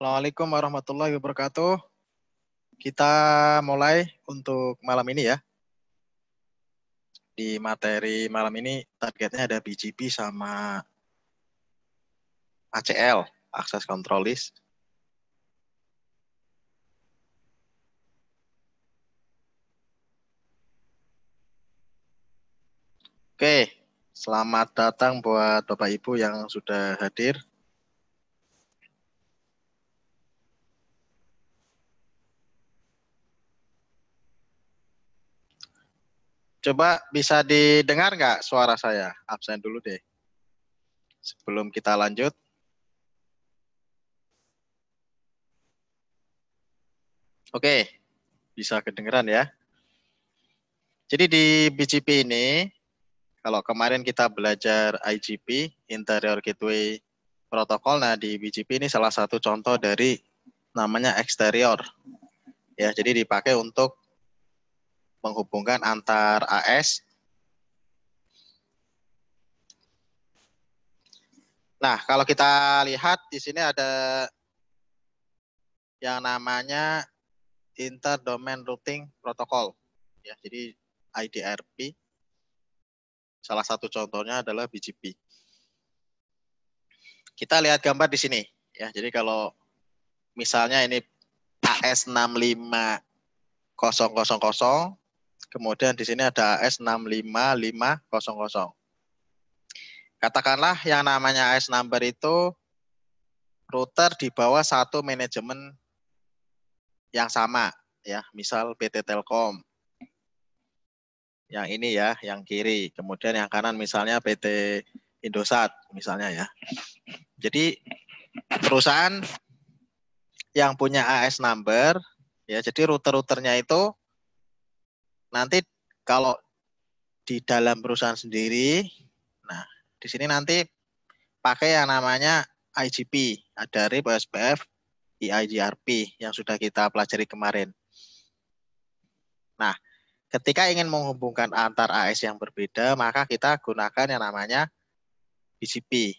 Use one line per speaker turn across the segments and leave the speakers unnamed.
Assalamualaikum warahmatullahi wabarakatuh. Kita mulai untuk malam ini ya. Di materi malam ini targetnya ada BGP sama ACL, Access Control List. Oke, selamat datang buat Bapak Ibu yang sudah hadir. Coba bisa didengar nggak suara saya? Absen dulu deh. Sebelum kita lanjut. Oke, bisa kedengeran ya. Jadi di BGP ini, kalau kemarin kita belajar IGP, Interior Gateway Protocol, nah di BGP ini salah satu contoh dari namanya eksterior. Ya, jadi dipakai untuk menghubungkan antar AS. Nah, kalau kita lihat di sini ada yang namanya Inter-Domain Routing Protocol. Ya, jadi IDRP. Salah satu contohnya adalah BGP. Kita lihat gambar di sini. Ya, jadi kalau misalnya ini AS 65000, kemudian di sini ada AS 65500. Katakanlah yang namanya AS number itu router di bawah satu manajemen yang sama, ya, misal PT Telkom. Yang ini ya, yang kiri. Kemudian yang kanan misalnya PT Indosat misalnya ya. Jadi perusahaan yang punya AS number, ya, jadi router-routernya itu nanti kalau di dalam perusahaan sendiri, nah di sini nanti pakai yang namanya IGP, ada RIP, OSPF, EIGRP yang sudah kita pelajari kemarin. Nah, ketika ingin menghubungkan antar AS yang berbeda, maka kita gunakan yang namanya BGP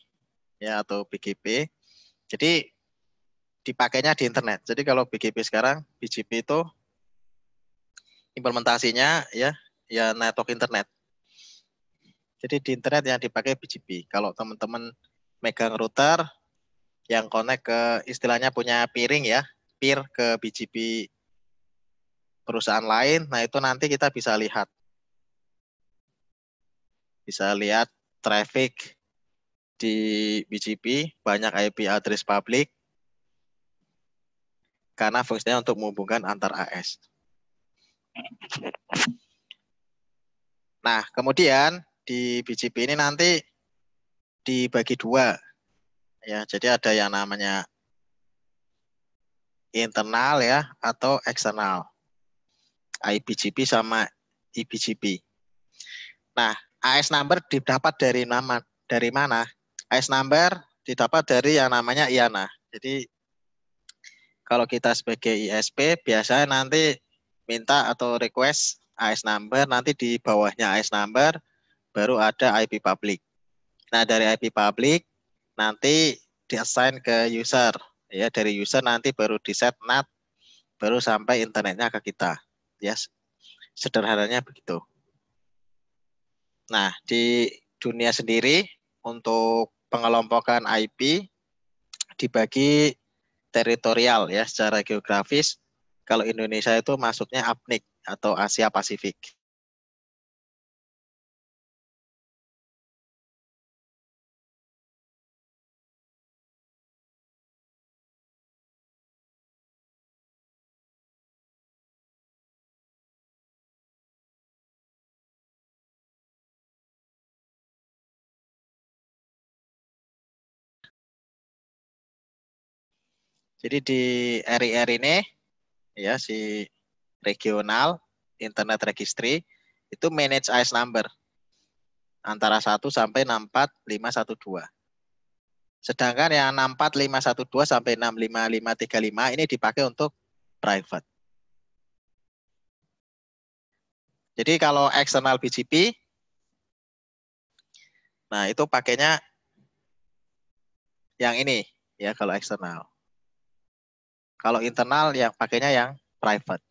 ya atau BGP. Jadi dipakainya di internet. Jadi kalau BGP sekarang, BGP itu implementasinya ya network internet. Jadi di internet yang dipakai BGP. Kalau teman-teman megang router yang connect ke istilahnya punya peering ya, peer ke BGP perusahaan lain, nah itu nanti kita bisa lihat traffic di BGP, banyak IP address publik karena fungsinya untuk menghubungkan antar AS. Nah, kemudian di BGP ini nanti dibagi dua. Ya, jadi ada yang namanya internal ya atau eksternal. IBGP sama eBGP. Nah, AS number didapat dari mana? AS number didapat dari yang namanya IANA. Jadi kalau kita sebagai ISP biasanya nanti minta atau request AS number, nanti di bawahnya AS number baru ada IP public. Nah, dari IP public nanti di-assign ke user. Ya, dari user nanti baru di-set NAT, baru sampai internetnya ke kita. Ya, sederhananya begitu. Nah, di dunia sendiri untuk pengelompokan IP dibagi teritorial ya secara geografis. Kalau Indonesia itu masuknya APNIC atau Asia Pasifik. Jadi di RIR ini ya si regional internet registry itu manage AS number antara 1 sampai 64512. Sedangkan yang 64512 sampai 65535 ini dipakai untuk private. Jadi kalau eksternal BGP, nah itu pakainya yang ini ya kalau eksternal. Kalau internal yang pakainya yang private.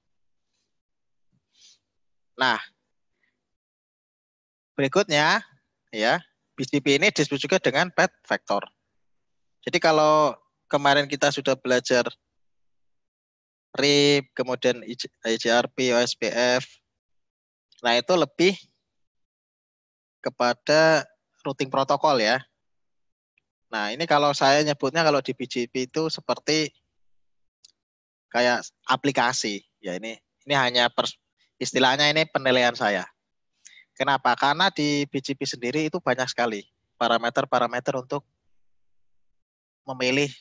Nah, berikutnya ya, BGP ini disebut juga dengan path vector. Jadi kalau kemarin kita sudah belajar RIP, kemudian IGRP, OSPF, nah itu lebih kepada routing protokol ya. Nah ini kalau saya nyebutnya kalau di BGP itu seperti kayak aplikasi ya, ini hanya istilahnya ini penilaian saya. Kenapa? Karena di BGP sendiri itu banyak sekali parameter-parameter untuk memilih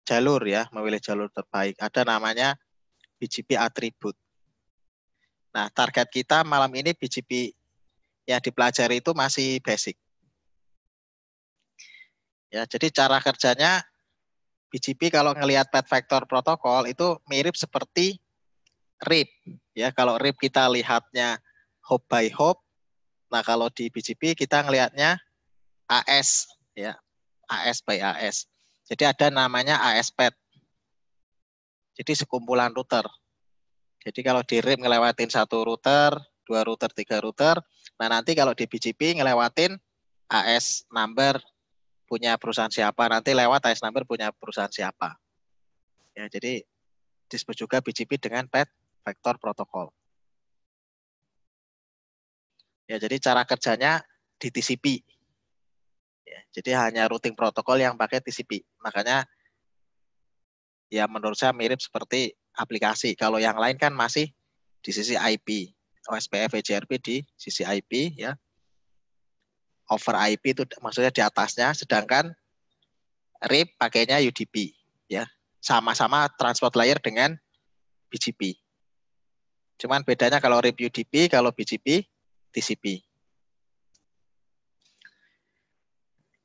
jalur ya, memilih jalur terbaik. Ada namanya BGP atribut. Nah, target kita malam ini BGP yang dipelajari itu masih basic. Ya, jadi cara kerjanya BGP kalau ngelihat path vector protokol itu mirip seperti RIP. Ya, kalau RIP kita lihatnya hop by hop. Nah, kalau di BGP kita ngelihatnya AS ya, AS by AS. Jadi ada namanya AS path. Jadi sekumpulan router. Jadi kalau di RIP ngelewatin satu router, dua router, tiga router. Nah, nanti kalau di BGP ngelewatin AS number punya perusahaan siapa, nanti lewat AS number punya perusahaan siapa. Ya, jadi disebut juga BGP dengan path vector protokol. Ya, jadi cara kerjanya di TCP. Ya, jadi hanya routing protokol yang pakai TCP. Makanya ya menurut saya mirip seperti aplikasi. Kalau yang lain kan masih di sisi IP. OSPF, EGRP di sisi IP ya. Over IP itu maksudnya di atasnya, sedangkan RIP pakainya UDP ya. Sama-sama transport layer dengan BGP. Cuman bedanya kalau RIP UDP, kalau BGP TCP.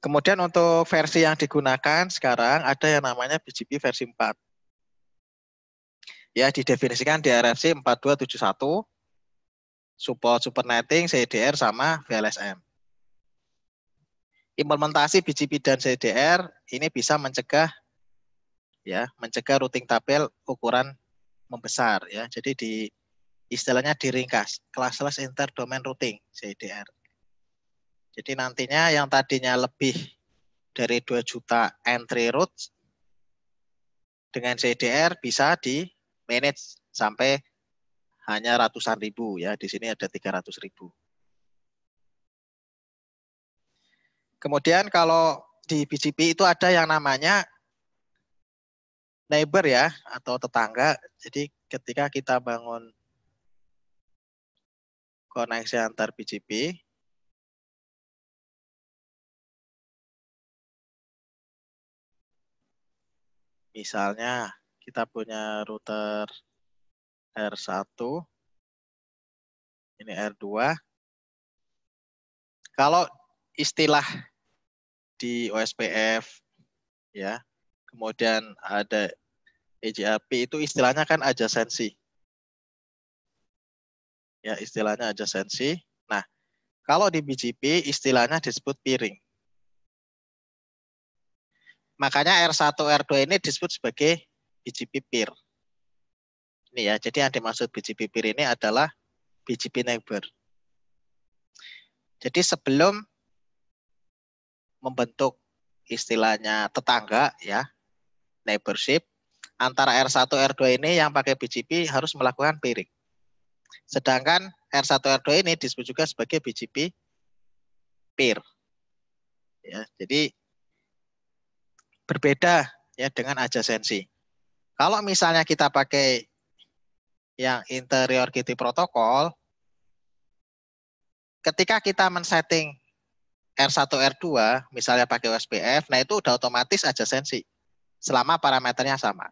Kemudian untuk versi yang digunakan sekarang ada yang namanya BGP versi 4. Ya, didefinisikan di RFC 4271, support supernetting, CDR sama VLSM. Implementasi BGP dan CDR ini bisa mencegah routing tabel ukuran membesar ya. Jadi istilahnya diringkas, classless interdomain routing CDR. Jadi nantinya yang tadinya lebih dari 2 juta entry routes dengan CDR bisa di manage sampai hanya ratusan ribu ya. Di sini ada 300.000. Kemudian kalau di BGP itu ada yang namanya neighbor ya, atau tetangga. Jadi ketika kita bangun koneksi antar BGP, misalnya kita punya router R1, ini R2. Kalau istilah di OSPF ya, kemudian ada EJRP itu istilahnya kan adjacency. Ya, istilahnya adjacency. Nah, kalau di BGP istilahnya disebut peering. Makanya R1, R2 ini disebut sebagai BGP peer. Ini ya, jadi yang dimaksud BGP peer ini adalah BGP neighbor. Jadi sebelum membentuk istilahnya tetangga ya, neighborship, antara R1, R2 ini yang pakai BGP harus melakukan peering. Sedangkan R1, R2 ini disebut juga sebagai BGP peer. Ya, jadi berbeda ya dengan adjacency. Kalau misalnya kita pakai yang interiority protokol, ketika kita men-setting R1, R2, misalnya pakai OSPF, nah itu udah otomatis adjacency selama parameternya sama.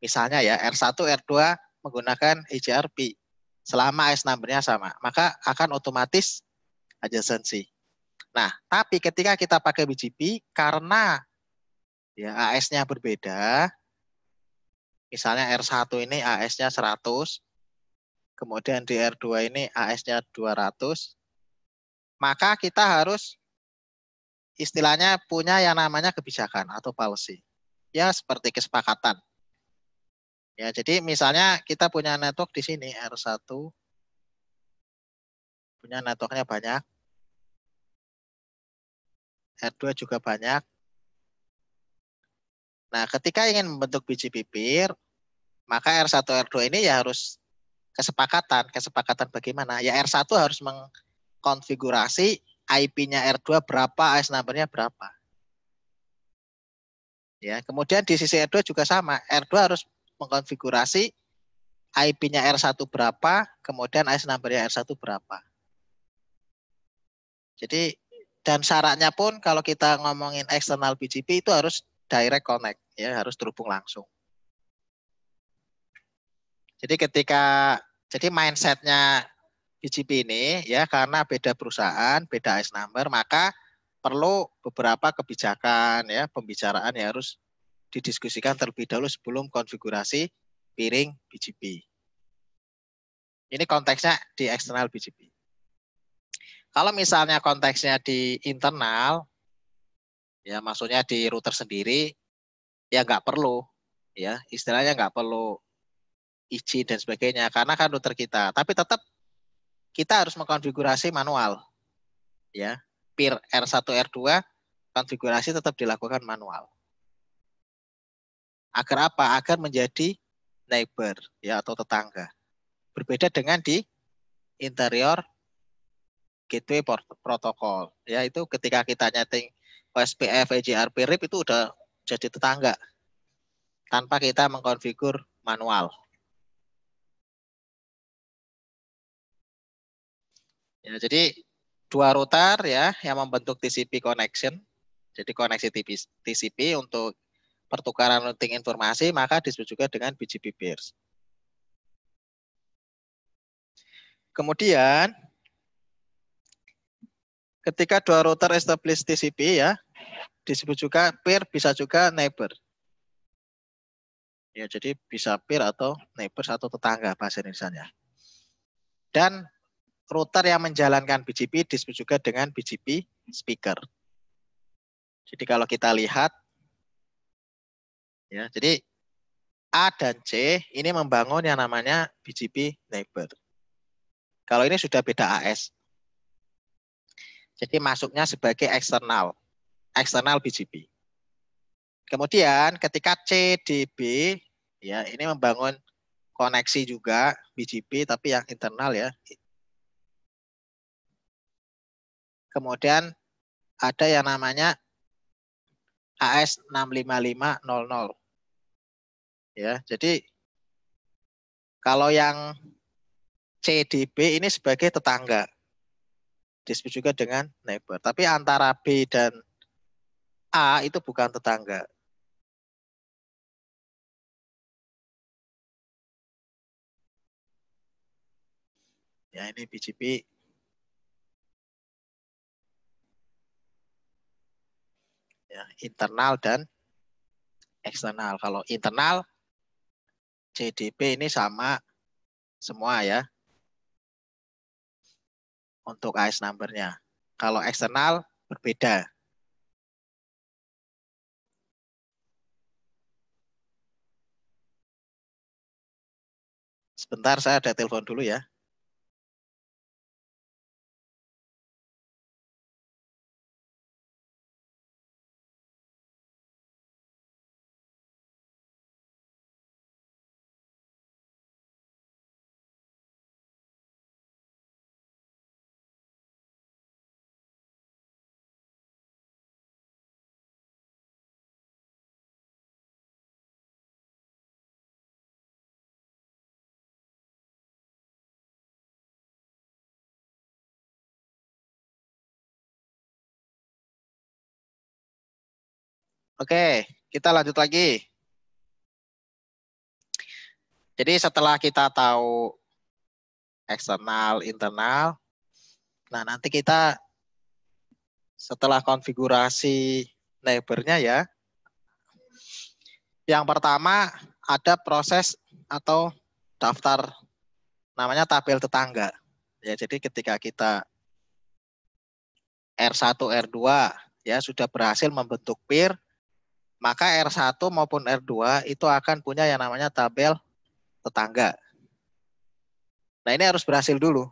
Misalnya ya, R1, R2 menggunakan EGRP selama AS number-nya sama, maka akan otomatis adjacency. Nah, tapi ketika kita pakai BGP, karena ya AS-nya berbeda, misalnya R1 ini AS-nya 100, kemudian di R2 ini AS-nya 200, maka kita harus istilahnya punya yang namanya kebijakan atau policy. Ya seperti kesepakatan. Ya, jadi misalnya kita punya network di sini R1, punya networknya banyak, R2 juga banyak. Nah, ketika ingin membentuk biji bibir, maka R1 R2 ini ya harus kesepakatan bagaimana? Ya R1 harus mengkonfigurasi IP-nya R2 berapa, AS number-nya berapa. Ya, kemudian di sisi R2 juga sama. R2 harus mengkonfigurasi IP-nya R1 berapa, kemudian AS number-nya R1 berapa. Jadi dan syaratnya pun kalau kita ngomongin eksternal BGP itu harus direct connect, ya harus terhubung langsung. Jadi mindsetnya BGP ini ya karena beda perusahaan, beda AS number, maka perlu beberapa kebijakan ya pembicaraan yang harus didiskusikan terlebih dahulu sebelum konfigurasi peering BGP. Ini konteksnya di eksternal BGP. Kalau misalnya konteksnya di internal, ya maksudnya di router sendiri, ya nggak perlu, ya istilahnya nggak perlu izin dan sebagainya, karena kan router kita. Tapi tetap kita harus mengkonfigurasi manual, ya peer R1 R2 konfigurasi tetap dilakukan manual. Agar apa? Agar menjadi neighbor, ya atau tetangga. Berbeda dengan di interior gateway protokol. Ya itu ketika kita nyeting OSPF, EJRP, RIP itu udah jadi tetangga tanpa kita mengkonfigur manual. Ya, jadi dua router ya yang membentuk TCP connection. Jadi koneksi TCP untuk pertukaran routing informasi maka disebut juga dengan BGP peers. Kemudian ketika dua router establish TCP ya disebut juga peer, bisa juga neighbor. Ya, jadi bisa peer atau neighbor atau tetangga bahasa Indonesia. Dan router yang menjalankan BGP disebut juga dengan BGP speaker. Jadi kalau kita lihat ya, jadi A dan C ini membangun yang namanya BGP neighbor. Kalau ini sudah beda AS. Jadi masuknya sebagai eksternal BGP. Kemudian ketika C, D, B, ya ini membangun koneksi juga BGP tapi yang internal ya. Kemudian ada yang namanya AS 65500. Ya, jadi kalau yang CDB ini sebagai tetangga. Disebut juga dengan neighbor. Tapi antara B dan A itu bukan tetangga. Ya, ini BGP. Ya, internal dan eksternal. Kalau internal CDB ini sama semua ya. Untuk AS number-nya. Kalau eksternal berbeda. Sebentar saya ada telepon dulu ya. Oke, kita lanjut lagi. Jadi setelah kita tahu eksternal, internal, nah nanti kita setelah konfigurasi neighbor-nya ya, yang pertama ada proses atau daftar namanya tabel tetangga. Ya, jadi ketika kita R1, R2 ya sudah berhasil membentuk peer, maka R1 maupun R2 itu akan punya yang namanya tabel tetangga. Nah, ini harus berhasil dulu.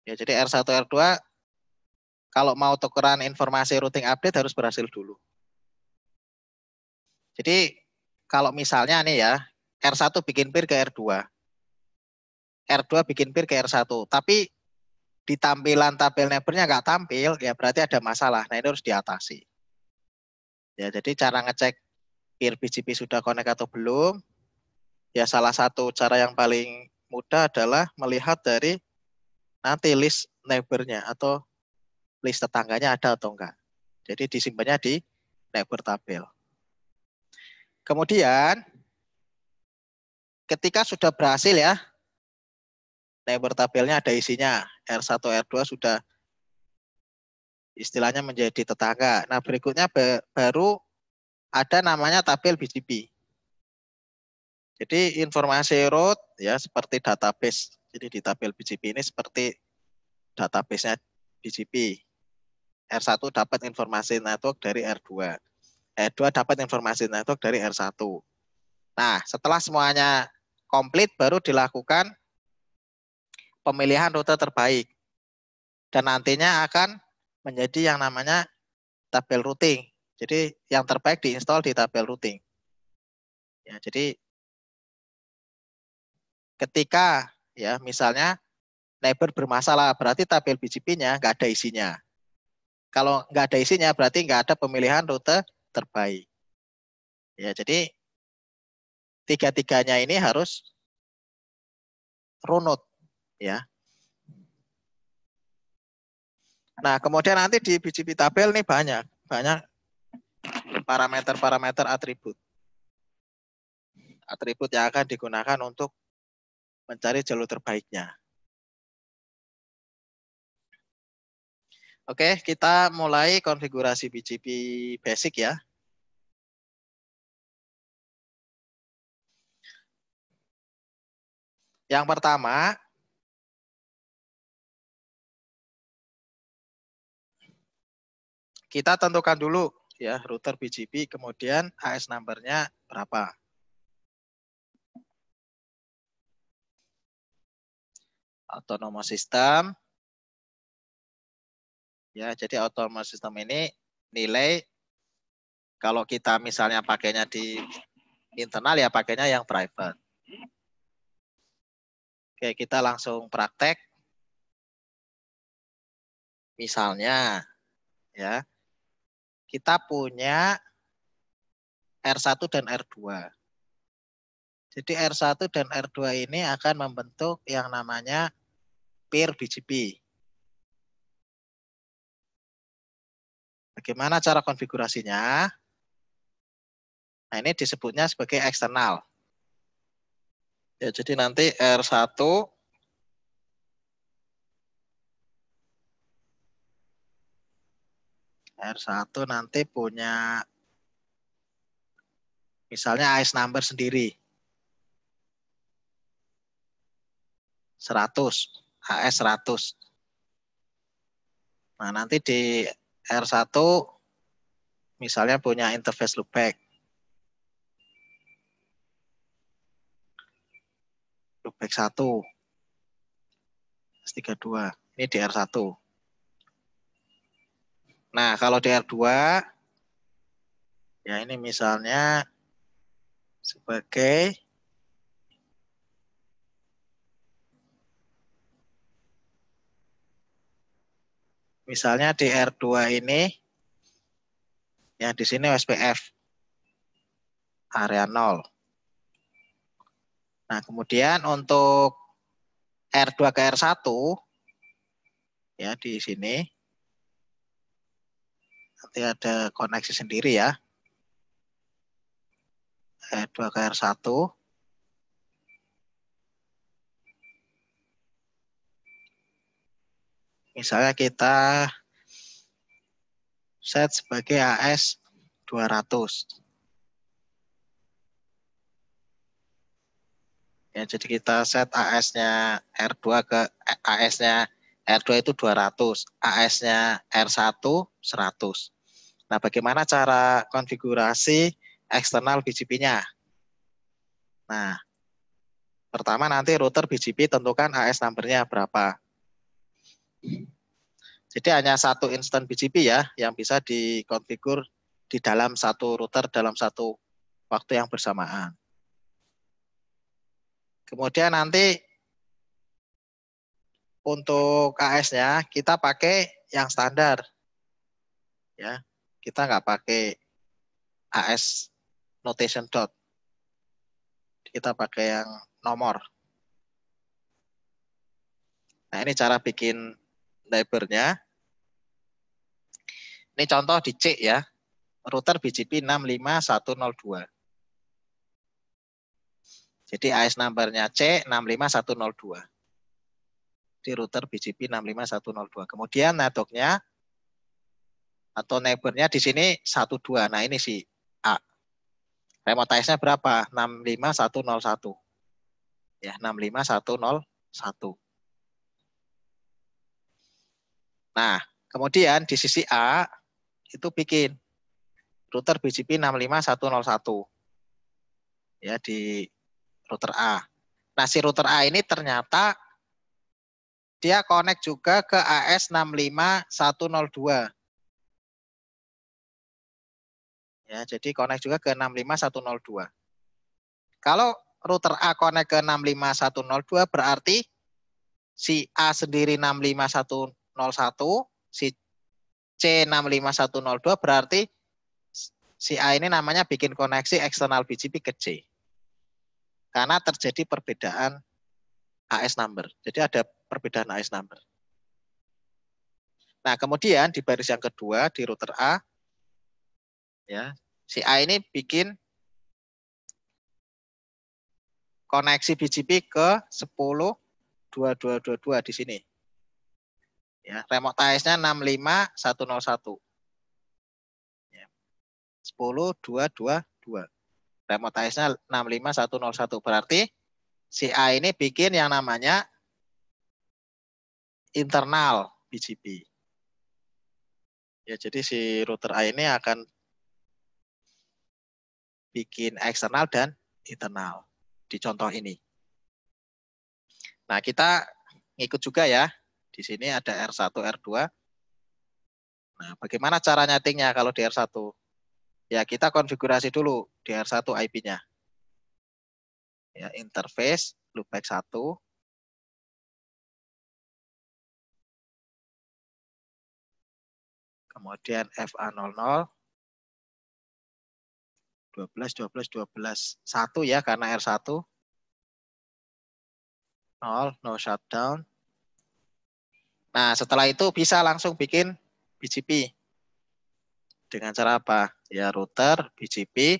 Ya, jadi R1, R2 kalau mau tukeran informasi routing update harus berhasil dulu. Jadi kalau misalnya nih ya, R1 bikin peer ke R2. R2 bikin peer ke R1. Tapi di tampilan tabel neighbor-nya nggak tampil, ya berarti ada masalah. Nah, ini harus diatasi. Ya, jadi cara ngecek peer BGP sudah connect atau belum, ya salah satu cara yang paling mudah adalah melihat dari nanti list neighbor-nya atau list tetangganya ada atau enggak. Jadi disimpannya di neighbor tabel. Kemudian ketika sudah berhasil ya, neighbor tabelnya ada isinya, R1, R2 sudah istilahnya menjadi tetangga. Nah, berikutnya baru ada namanya tabel BGP. Jadi informasi root ya seperti database. Jadi di tabel BGP ini seperti database-nya BGP. R1 dapat informasi network dari R2. R2 dapat informasi network dari R1. Nah, setelah semuanya komplit baru dilakukan pemilihan rute terbaik. Dan nantinya akan menjadi yang namanya tabel routing. Jadi yang terbaik diinstal di tabel routing. Ya, jadi ketika ya misalnya neighbor bermasalah, berarti tabel BGP-nya nggak ada isinya. Kalau nggak ada isinya berarti nggak ada pemilihan rute terbaik. Ya, jadi tiga-tiganya ini harus runut ya. Nah, kemudian nanti di BGP tabel nih banyak parameter-parameter atribut. Atribut yang akan digunakan untuk mencari jalur terbaiknya. Oke, kita mulai konfigurasi BGP basic ya. Yang pertama, kita tentukan dulu ya router BGP, kemudian AS number-nya berapa. Autonomous system. Ya, jadi autonomous system ini nilai kalau kita misalnya pakainya di internal ya pakainya yang private. Oke, kita langsung praktek. Misalnya ya, kita punya R1 dan R2. Jadi R1 dan R2 ini akan membentuk yang namanya peer BGP. Bagaimana cara konfigurasinya? Nah, ini disebutnya sebagai eksternal. Ya, jadi nanti R1 nanti punya misalnya AS number sendiri. 100, AS 100. Nah, nanti di R1 misalnya punya interface loopback. Loopback 1. 32. Ini di R1. Nah, kalau di R2 ya ini misalnya sebagai misalnya di R2 ini ya di sini OSPF area 0. Nah, kemudian untuk R2 ke R1 ya di sini nanti ada koneksi sendiri ya. R2 ke R1. Misalnya kita set sebagai AS 200. Ya, jadi kita set AS-nya R2 ke AS-nya R2 itu 200, AS-nya R1 100. Nah, bagaimana cara konfigurasi eksternal BGP-nya? Nah, pertama nanti router BGP tentukan AS number-nya berapa. Jadi hanya satu instan BGP ya yang bisa dikonfigur di dalam satu router dalam satu waktu yang bersamaan. Kemudian nanti untuk AS-nya kita pakai yang standar. Ya. Kita nggak pakai AS notation dot. Kita pakai yang nomor. Nah, ini cara bikin neighbor-nya. Ini contoh di C ya. Router BGP 65102. Jadi AS number-nya C 65102. Di router BGP 65102. Kemudian network-nya atau neighbor-nya di sini 12. Nah, ini si A. Remote IC-nya berapa? 65101. Ya, 65101. Nah, kemudian di sisi A itu bikin router BGP 65101. Ya, di router A. Nah, si router A ini ternyata dia connect juga ke AS 65102. Ya, jadi connect juga ke 65102. Kalau router A connect ke 65102 berarti si A sendiri 65101, si C 65102 berarti si A ini namanya bikin koneksi eksternal BGP ke C. Karena terjadi perbedaan AS number. Jadi ada perbedaan AS number. Nah, kemudian di baris yang kedua di router A ya, si A ini bikin koneksi BGP ke 10.2222 di sini. Ya, remote AS-nya 65101. Ya. 10.222. Remote AS-nya 65101. Berarti si A ini bikin yang namanya internal BGP. Ya, jadi si router A ini akan bikin eksternal dan internal di contoh ini. Nah, kita ngikut juga ya. Di sini ada R1, R2. Nah, bagaimana cara nyetingnya kalau di R1? Ya, kita konfigurasi dulu di R1 IP-nya. Ya, interface loopback 1. Kemudian FA00. 12, 12, 12. 1 ya, karena R1. 0, no shutdown. Nah, setelah itu bisa langsung bikin BGP. Dengan cara apa? Ya, router, BGP.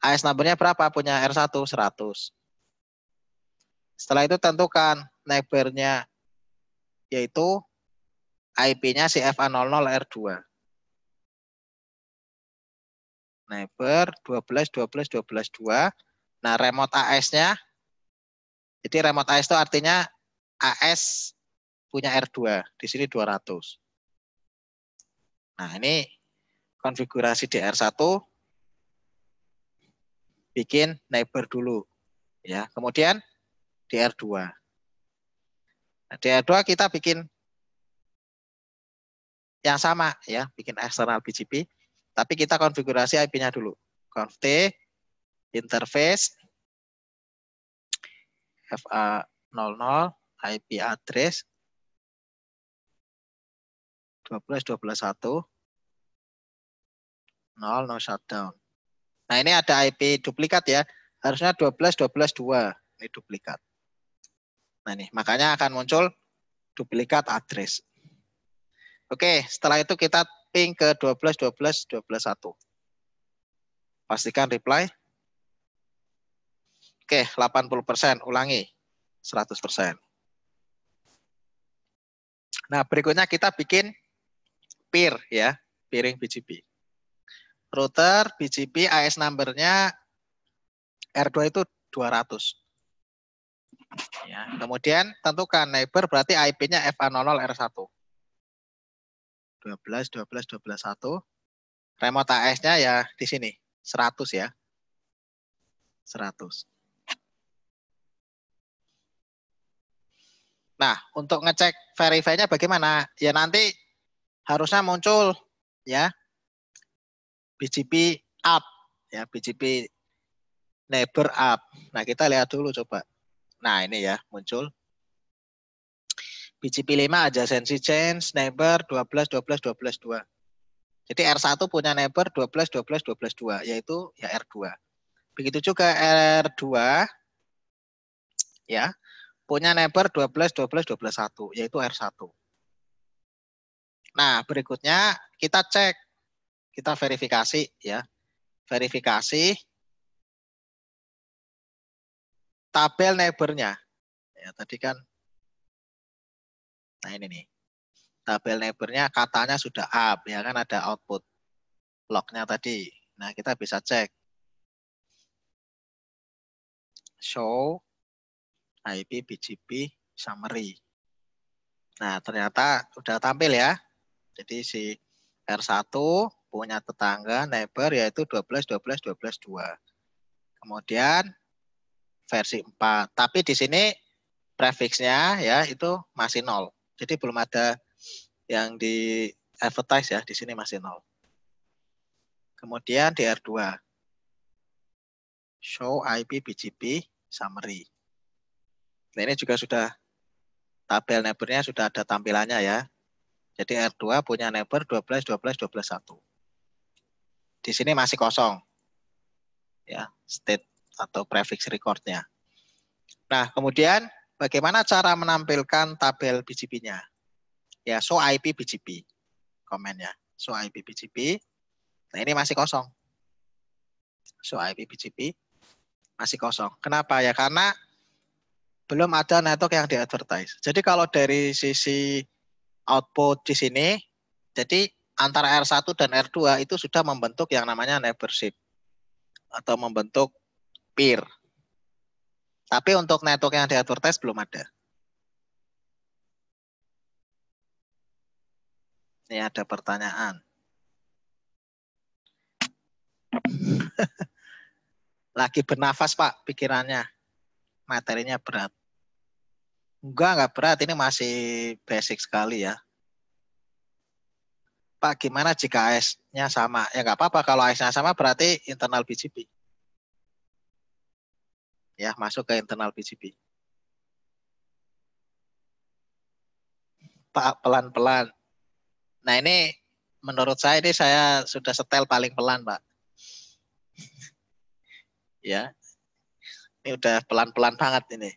AS number-nya berapa? Punya R1, 100. Setelah itu tentukan neighbor-nya, yaitu IP-nya si FA00R2. Neighbor 12, 12, 12, 2. Nah, remote AS-nya, jadi remote AS itu artinya AS punya R2. Di sini 200. Nah, ini konfigurasi di R1 bikin neighbor dulu ya. Kemudian di R2. Nah, di R2 kita bikin yang sama ya, bikin eksternal BGP, tapi kita konfigurasi IP-nya dulu. Conf T interface FA00 IP address 12 12 1 0 no shutdown. Nah, ini ada IP duplikat ya. Harusnya 12 12 2. Ini duplikat. Nah, ini makanya akan muncul duplikat address. Oke, setelah itu kita ping ke 12 12 12 1. Pastikan reply. Oke, 80%, ulangi 100%. Nah, berikutnya kita bikin peer ya, peering BGP. Router BGP AS number-nya R2 itu 200. Ya, kemudian tentukan neighbor berarti IP-nya FA00R1. 12 12 12 1. Remote AS-nya ya di sini 100 ya. 100. Nah, untuk ngecek verify-nya bagaimana? Ya nanti harusnya muncul ya BGP up ya, BGP neighbor up. Nah, kita lihat dulu coba. Nah, ini ya muncul BGP 5 adjacency change neighbor 12 12 12 2. Jadi R1 punya neighbor 12 12 12 2 yaitu ya R2. Begitu juga R2 ya punya neighbor 12 12 12 1 yaitu R1. Nah, berikutnya kita cek, kita verifikasi ya. Verifikasi tabel neighbornya. Ya, tadi kan nah ini nih. Tabel neighbornya katanya sudah up ya kan ada output lognya tadi. Nah, kita bisa cek show IP BGP summary. Nah, ternyata sudah tampil ya. Jadi si R1 punya tetangga neighbor yaitu 12 12 12 2. Kemudian versi 4. Tapi di sini prefixnya ya itu masih 0. Jadi belum ada yang di advertise ya, di sini masih 0. Kemudian di R2 show IP BGP summary. Nah, ini juga sudah tabel neighbornya sudah ada tampilannya ya. Jadi R2 punya neighbor 12 12 12 1. Di sini masih kosong. Ya, state atau prefix recordnya. Nah, kemudian bagaimana cara menampilkan tabel BGP-nya? Ya, show IP BGP. Komennya. Show IP BGP. Nah, ini masih kosong. Show IP BGP masih kosong. Kenapa? Ya, karena belum ada network yang di-advertise. Jadi kalau dari sisi output di sini, jadi antara R1 dan R2 itu sudah membentuk yang namanya neighborship atau membentuk peer. Tapi untuk network yang di-advertise belum ada. Ini ada pertanyaan. Lagi bernafas Pak pikirannya. Materinya berat. Enggak berat. Ini masih basic sekali ya. Pak, gimana jika AS-nya sama? Ya nggak apa-apa. Kalau AS-nya sama berarti internal BGP. Ya, masuk ke internal BGP. Pak, pelan-pelan. Nah, ini menurut saya ini saya sudah setel paling pelan, Pak. Ya, ini udah pelan-pelan banget ini.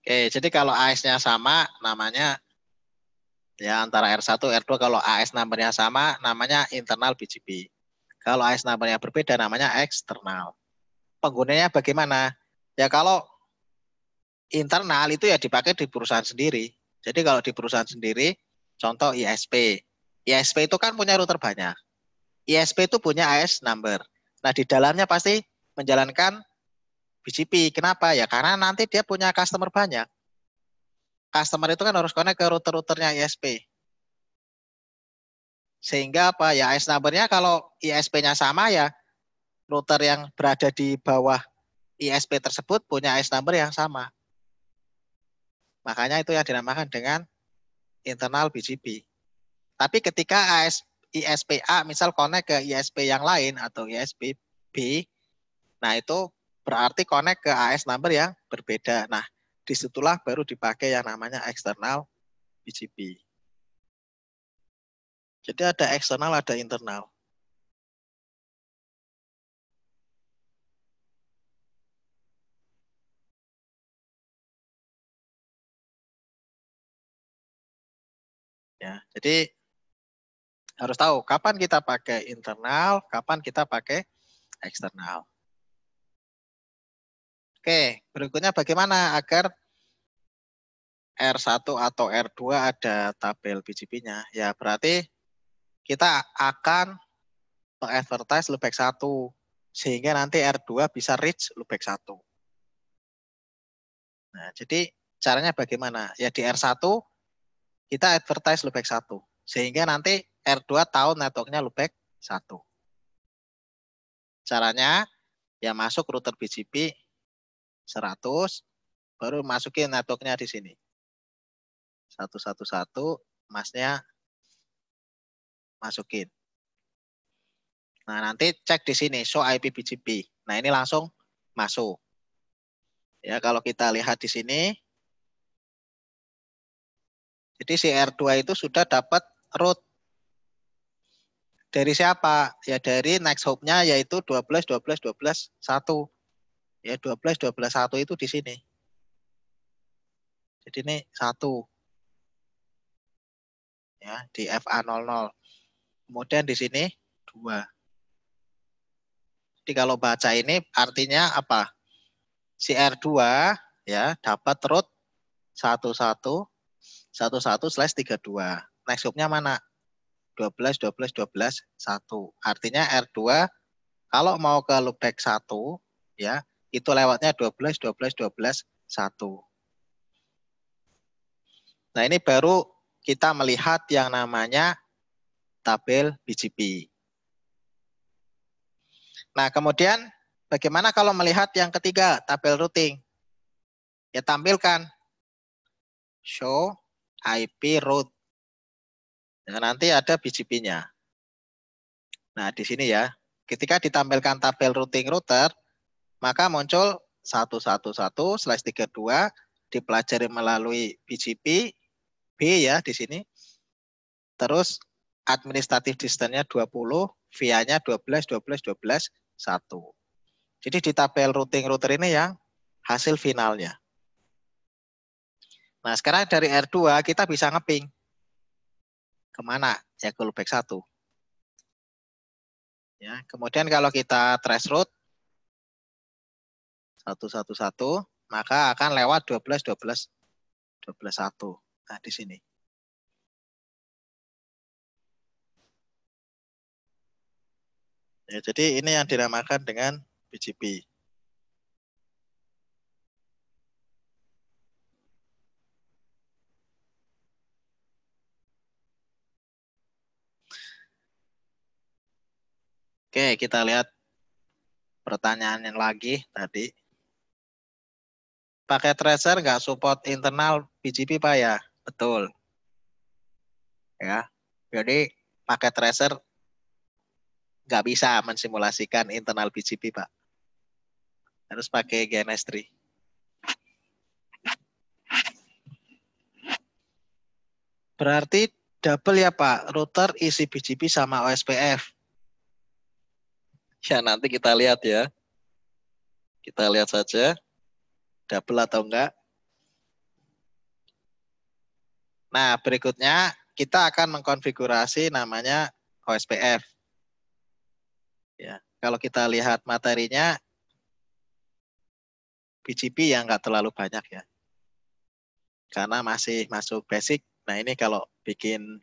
Oke, jadi kalau AS-nya sama, namanya ya antara R1, R2 kalau AS number-nya sama, namanya internal BGP. Kalau AS number-nya berbeda, namanya eksternal. Penggunanya bagaimana? Ya kalau internal itu ya dipakai di perusahaan sendiri. Jadi kalau di perusahaan sendiri, contoh ISP. ISP itu kan punya router banyak. ISP itu punya AS number. Nah, di dalamnya pasti menjalankan BGP. Kenapa? Ya karena nanti dia punya customer banyak. Customer itu kan harus connect ke router-routernya ISP. Sehingga apa? Ya AS number-nya kalau ISP-nya sama ya router yang berada di bawah ISP tersebut punya AS number yang sama. Makanya itu yang dinamakan dengan internal BGP. Tapi ketika ISP-A misal connect ke ISP yang lain atau ISP B, nah itu berarti connect ke AS number yang berbeda. Nah, disitulah baru dipakai yang namanya external BGP. Jadi ada eksternal, ada internal. Ya, jadi harus tahu kapan kita pakai internal, kapan kita pakai eksternal. Oke, berikutnya bagaimana agar R1 atau R2 ada tabel BGP-nya? Ya, berarti kita akan mengadvertise loopback 1 sehingga nanti R2 bisa reach loopback 1. Nah, jadi caranya bagaimana? Ya di R1 kita advertise loopback 1 sehingga nanti R2 tahu networknya loopback 1. Caranya ya masuk router BGP 100, baru masukin networknya di sini. 111, masnya masukin. Nah, nanti cek di sini, show IP BGP. Nah, ini langsung masuk. Ya, kalau kita lihat di sini, jadi si R2 itu sudah dapat root. Dari siapa? Ya dari next hop-nya yaitu 12, 12, 12, 1. Ya 12, 12, 1 itu di sini. Jadi ini 1. Ya, di FA00. Kemudian di sini 2. Jadi kalau baca ini artinya apa? Si R2 ya dapat root 11/32. Next hop-nya mana? 12, 12, 12, 1. Artinya R2 kalau mau ke loopback 1 ya, itu lewatnya 12, 12, 12, 1. Nah, ini baru kita melihat yang namanya tabel BGP. Nah, kemudian bagaimana kalau melihat yang ketiga, tabel routing? Ya, tampilkan show IP route. Nah, nanti ada BGP-nya. Nah, di sini ya, ketika ditampilkan tabel routing router, maka muncul 111/32 dipelajari melalui BGP, B ya di sini. Terus administratif distance-nya 20, via-nya 12, 12, 12, 1. Jadi di tabel routing router ini yang hasil finalnya. Nah, sekarang dari R2 kita bisa ngeping. Kemana? Ya ke loopback 1. Ya, kemudian kalau kita trace route 111, maka akan lewat 12, 12, 12, 1. Nah, di sini. Ya, jadi ini yang dinamakan dengan BGP. Oke, kita lihat pertanyaan yang lagi tadi. Pakai tracer nggak support internal BGP Pak ya? Betul. Ya, jadi pakai tracer nggak bisa mensimulasikan internal BGP Pak. Harus pakai GNS3. Berarti double ya Pak, router isi BGP sama OSPF. Ya nanti kita lihat ya. Kita lihat saja double atau enggak. Nah, berikutnya kita akan mengkonfigurasi namanya OSPF. Ya, kalau kita lihat materinya BGP yang enggak terlalu banyak ya. Karena masih masuk basic. Nah, ini kalau bikin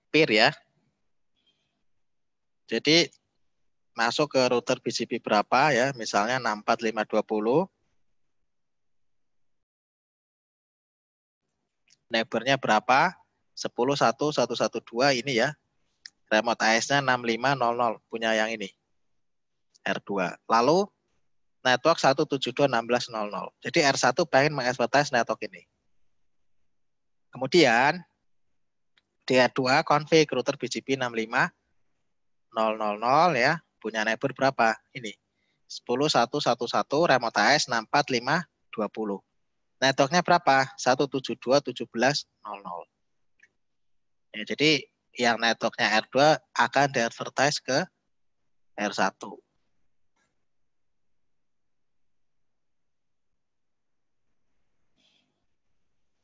peer ya. Jadi masuk ke router BGP berapa ya, misalnya 64520. Neighbor-nya berapa? 10.1.1.1.2 ini ya. Remote AS-nya 6500, punya yang ini. R2. Lalu network 172.16.00. Jadi R1 pengen mengadvertise network ini. Kemudian di R2 config router BGP 65.000 ya. Punya neighbor berapa? Ini. 10.1.1.1 remote AS 64.520. Networknya berapa? 172.17.00. Ya, jadi yang networknya R2 akan di-advertise ke R1.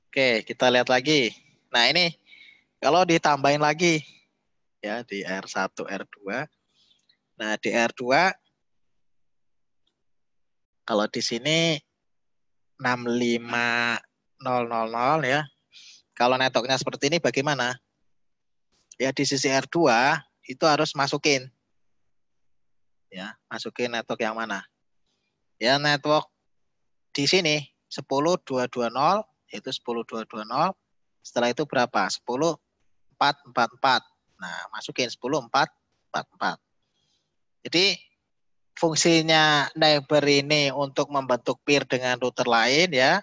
Oke, kita lihat lagi. Nah, ini kalau ditambahin lagi ya di R1, R2. Nah, di R2 kalau di sini 65.000 ya. Kalau networknya seperti ini bagaimana? Ya di sisi R2 itu harus masukin. Ya, masukin network yang mana? Ya, network di sini 10.220 itu 10.220. Setelah itu berapa? 10.444. Nah, masukin 10.444. Jadi fungsinya neighbor ini untuk membentuk peer dengan router lain ya.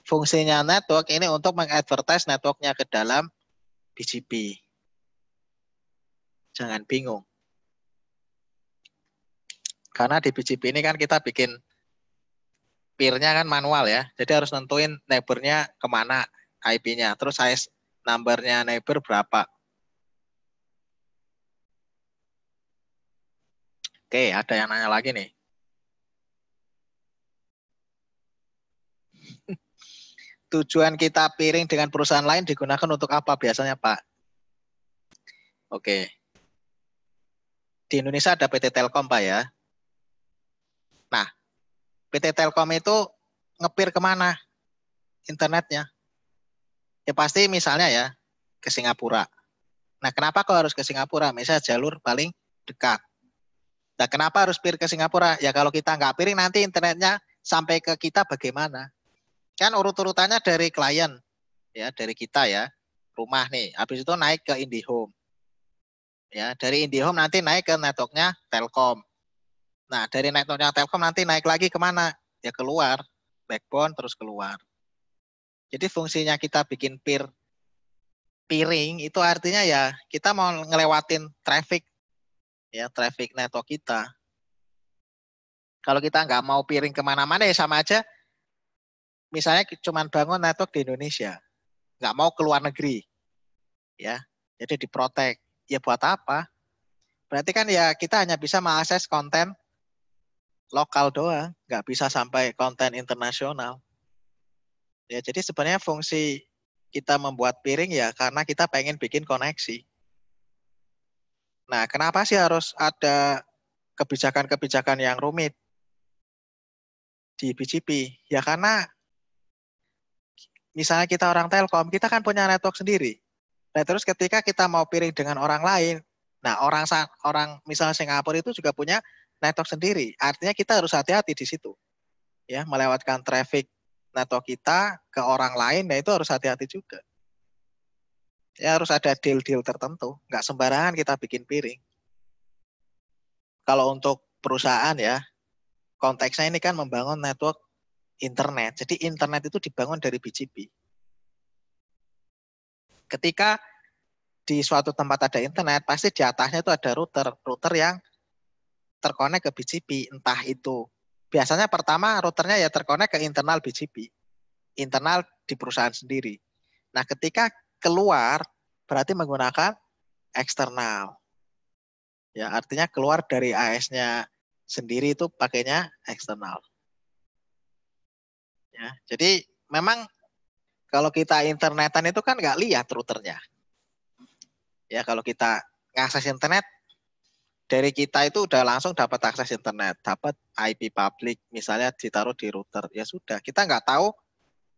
Fungsinya network ini untuk mengadvertise networknya ke dalam BGP. Jangan bingung. Karena di BGP ini kan kita bikin peer-nya kan manual ya. Jadi harus nentuin neighbor-nya kemana IP-nya. Terus size number-nya neighbor berapa. Oke, ada yang nanya lagi nih. Tujuan kita peering dengan perusahaan lain digunakan untuk apa biasanya, Pak? Oke. Di Indonesia ada PT Telkom, Pak ya. Nah, PT Telkom itu ngepir kemana internetnya? Ya pasti misalnya ya ke Singapura. Nah, kenapa kok harus ke Singapura? Misalnya jalur paling dekat. Nah, kenapa harus peer ke Singapura? Ya kalau kita nggak peering nanti internetnya sampai ke kita bagaimana? Kan urut-urutannya dari klien, ya dari kita ya, rumah nih. Habis itu naik ke IndiHome. Ya, dari IndiHome nanti naik ke networknya Telkom. Nah, dari networknya Telkom nanti naik lagi kemana? Ya keluar, backbone terus keluar. Jadi fungsinya kita bikin peering itu artinya ya kita mau ngelewatin traffic, ya traffic network kita. Kalau kita nggak mau peering kemana-mana ya sama aja. Misalnya cuma bangun network di Indonesia, nggak mau keluar negeri, ya. Jadi diprotek. Ya buat apa? Berarti kan ya kita hanya bisa mengakses konten lokal doang, nggak bisa sampai konten internasional. Ya, jadi sebenarnya fungsi kita membuat peering ya karena kita pengen bikin koneksi. Nah, kenapa sih harus ada kebijakan-kebijakan yang rumit di BGP? Ya karena misalnya kita orang Telkom, kita kan punya network sendiri. Nah, terus ketika kita mau peering dengan orang lain, nah orang misalnya Singapura itu juga punya network sendiri. Artinya kita harus hati-hati di situ. Ya, melewatkan traffic network kita ke orang lain, nah itu harus hati-hati juga. Ya harus ada deal-deal tertentu. Nggak sembarangan kita bikin peering. Kalau untuk perusahaan ya, konteksnya ini kan membangun network internet. Jadi internet itu dibangun dari BGP. Ketika di suatu tempat ada internet, pasti di atasnya itu ada router yang terkonek ke BGP. Entah itu, biasanya pertama routernya ya terkonek ke internal BGP. Internal di perusahaan sendiri. Nah ketika keluar, berarti menggunakan eksternal. Ya, artinya keluar dari AS-nya sendiri itu pakainya eksternal. Ya, jadi memang kalau kita internetan itu kan nggak lihat routernya. Ya, kalau kita ngakses internet dari kita itu udah langsung dapat akses internet, dapat IP public, misalnya ditaruh di router. Ya sudah, kita nggak tahu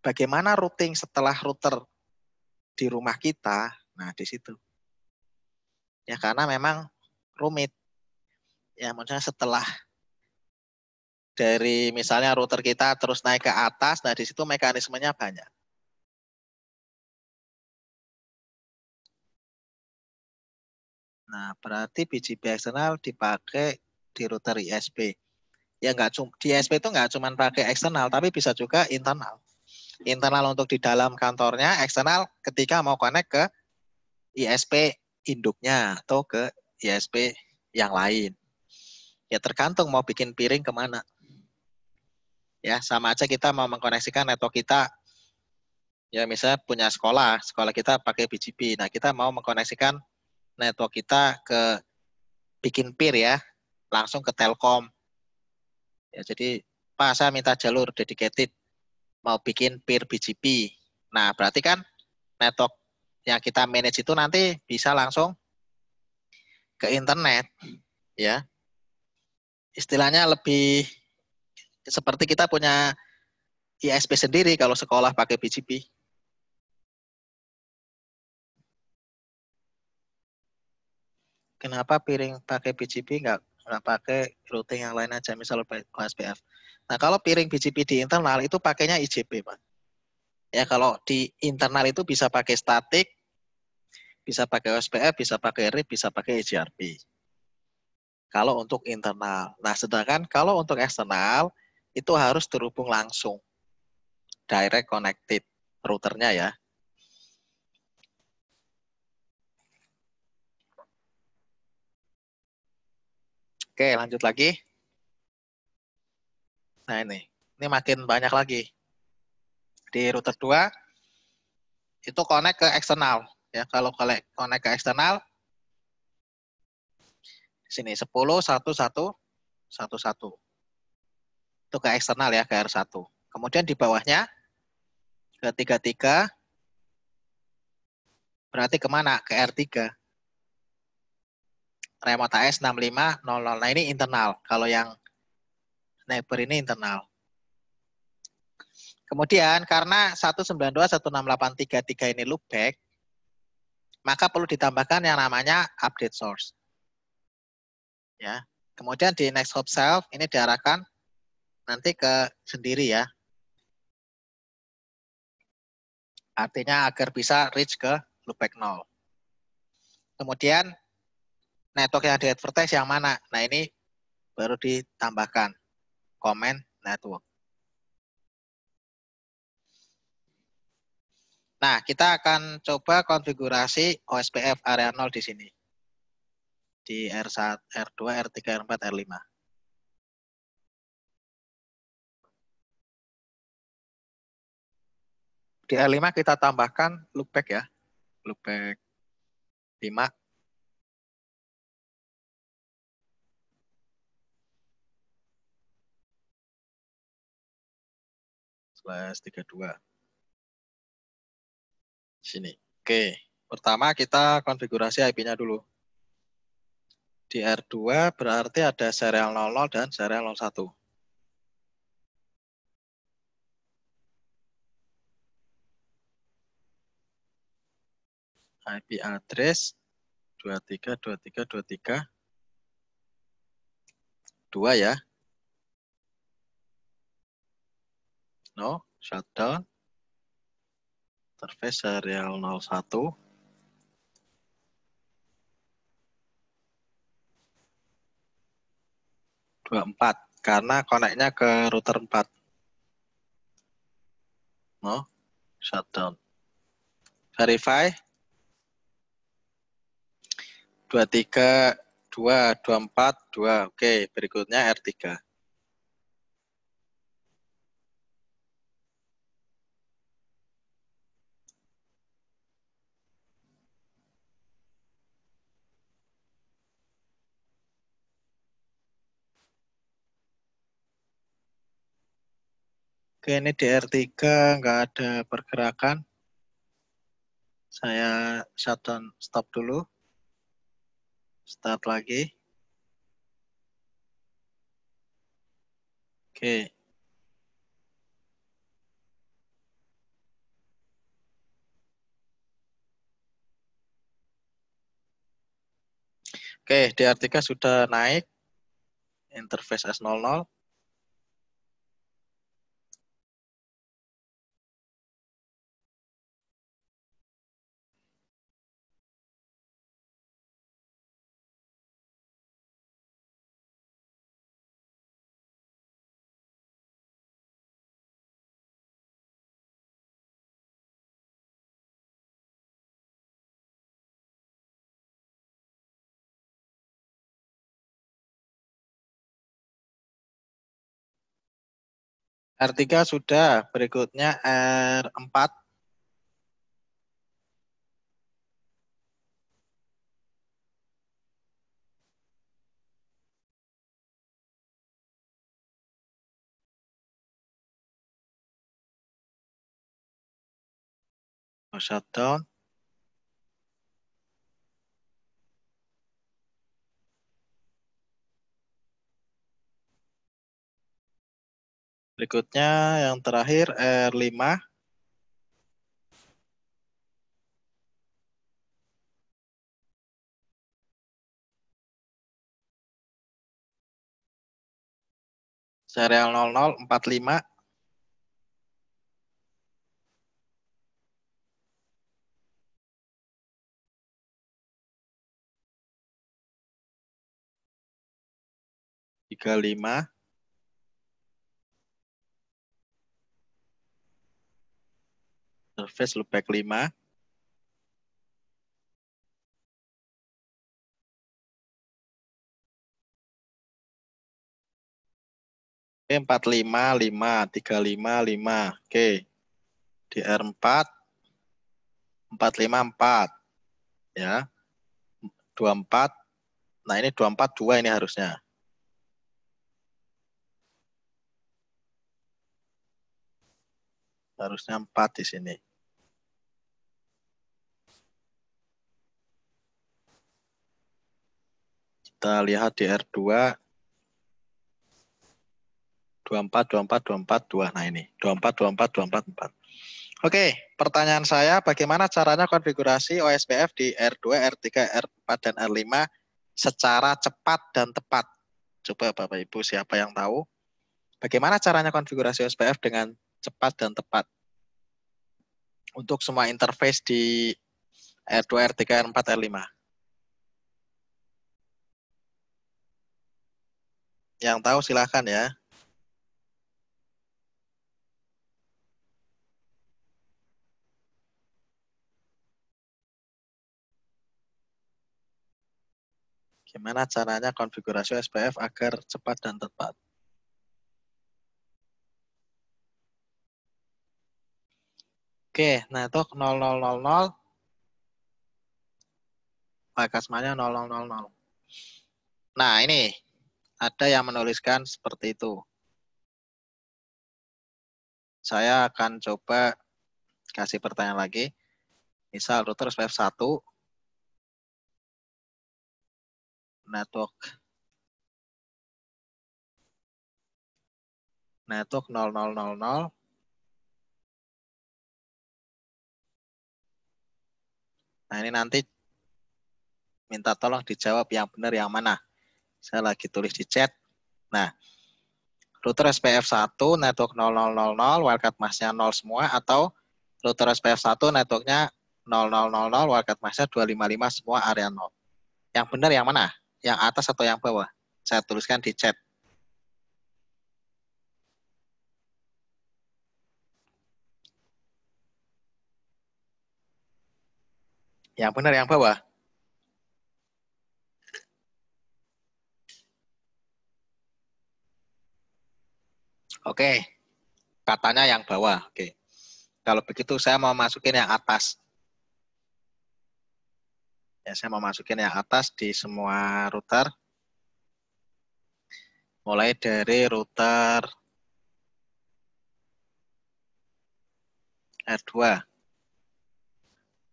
bagaimana routing setelah router di rumah kita. Nah, di situ. Ya, karena memang rumit. Ya, maksudnya setelah dari misalnya router kita terus naik ke atas, nah di situ mekanismenya banyak. Nah, berarti BGP eksternal dipakai di router ISP. Ya nggak cuma di ISP itu nggak cuma pakai eksternal, tapi bisa juga internal. Internal untuk di dalam kantornya, eksternal ketika mau connect ke ISP induknya atau ke ISP yang lain. Ya tergantung mau bikin peering kemana. Ya sama aja kita mau mengkoneksikan network kita. Ya misalnya punya sekolah, sekolah kita pakai BGP. Nah kita mau mengkoneksikan network kita ke bikin peer ya, langsung ke Telkom. Ya, jadi Pak saya minta jalur dedicated mau bikin peer BGP. Nah berarti kan network yang kita manage itu nanti bisa langsung ke internet ya. Istilahnya lebih seperti kita punya ISP sendiri kalau sekolah pakai BGP. Kenapa piring pakai BGP nggak pakai routing yang lain aja, misal OSPF. Nah kalau piring BGP di internal itu pakainya IJP, Pak. Ya kalau di internal itu bisa pakai statik, bisa pakai OSPF, bisa pakai RIP, bisa pakai EGRP. Kalau untuk internal. Nah, sedangkan kalau untuk eksternal itu harus terhubung langsung, direct connected routernya ya. Oke, lanjut lagi. Nah, ini makin banyak lagi. Di router 2 itu connect ke eksternal ya. Kalau connect ke eksternal sini 10 1 1 1 1. Itu ke eksternal ya, ke R1. Kemudian di bawahnya ke 33 berarti kemana? Ke R3. Remote AS 6500. Nah, ini internal. Kalau yang neighbor ini internal. Kemudian karena 192.168.33 ini loopback, maka perlu ditambahkan yang namanya update source. Ya. Kemudian di next hop self ini diarahkan nanti ke sendiri ya. Artinya agar bisa reach ke loopback 0. Kemudian network yang di advertise yang mana? Nah, ini baru ditambahkan comment network. Nah, kita akan coba konfigurasi OSPF area 0 di sini. Di R1, R2, R3, R4, R5. Di R5 kita tambahkan loopback ya. Loopback 5. /32. Sini. Oke. Pertama kita konfigurasi IP-nya dulu. Di R2 berarti ada serial 00 dan serial 01. IP address 23, 2 ya. No, shutdown. Interface serial 01. 24 karena koneknya ke router 4. No, shutdown. Verify 23 2 24 2. Oke, berikutnya R3. Oke, ini di R3 nggak ada pergerakan. Saya shutdown stop dulu. Start lagi. Oke. Oke, di R3 sudah naik. Interface S00. R3 sudah, berikutnya R4. Shutdown. Berikutnya yang terakhir R5. Serial 0045. 35. Service loopback 5. Oke, 45, 5, 35, 5. Oke. DR4, 45, 4. Ya. 24. Nah, ini 24, 2 ini harusnya. Harusnya 4 di sini. Kita lihat di R2. 24, 24, 24, 2. Nah ini. 24, 24, 24, 4. Oke, pertanyaan saya bagaimana caranya konfigurasi OSPF di R2, R3, R4, dan R5 secara cepat dan tepat. Coba Bapak Ibu siapa yang tahu? Bagaimana caranya konfigurasi OSPF dengan cepat dan tepat? Untuk semua interface di R2, R3, R4, R5. Yang tahu silahkan ya. Gimana caranya konfigurasi SPF agar cepat dan tepat? Oke, nah itu 0000, Pakasmanya 0000. Nah ini, ada yang menuliskan seperti itu. Saya akan coba kasih pertanyaan lagi. Misal router SPF 1, network 0000. Nah ini nanti minta tolong dijawab yang benar yang mana. Saya lagi tulis di chat. Nah, router SPF 1 network 0000, wildcard masknya 0 semua, atau router SPF 1 networknya 0000, wildcard masknya 255 semua area 0. Yang benar yang mana? Yang atas atau yang bawah? Saya tuliskan di chat. Yang benar yang bawah. Oke, katanya yang bawah. Oke. Kalau begitu saya mau masukin yang atas. Ya, saya mau masukin yang atas di semua router. Mulai dari router R2,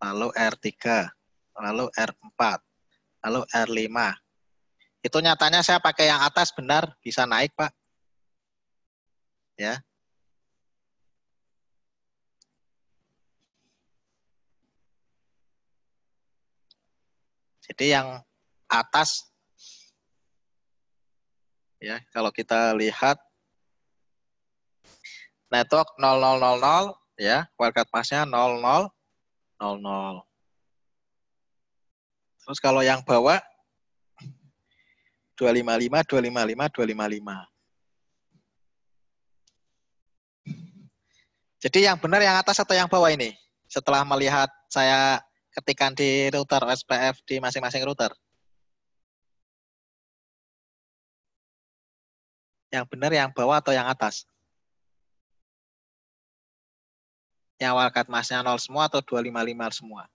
lalu R3, lalu R4, lalu R5. Itu nyatanya saya pakai yang atas benar, bisa naik, Pak. Ya. Jadi yang atas, ya, kalau kita lihat network 0000, ya, wildcard masknya 0000. Terus kalau yang bawah 255, 255, 255. Jadi yang benar yang atas atau yang bawah ini? Setelah melihat saya ketikan di router SPF di masing-masing router. Yang benar yang bawah atau yang atas? Yang wildcard masknya 0 semua atau 255 semua?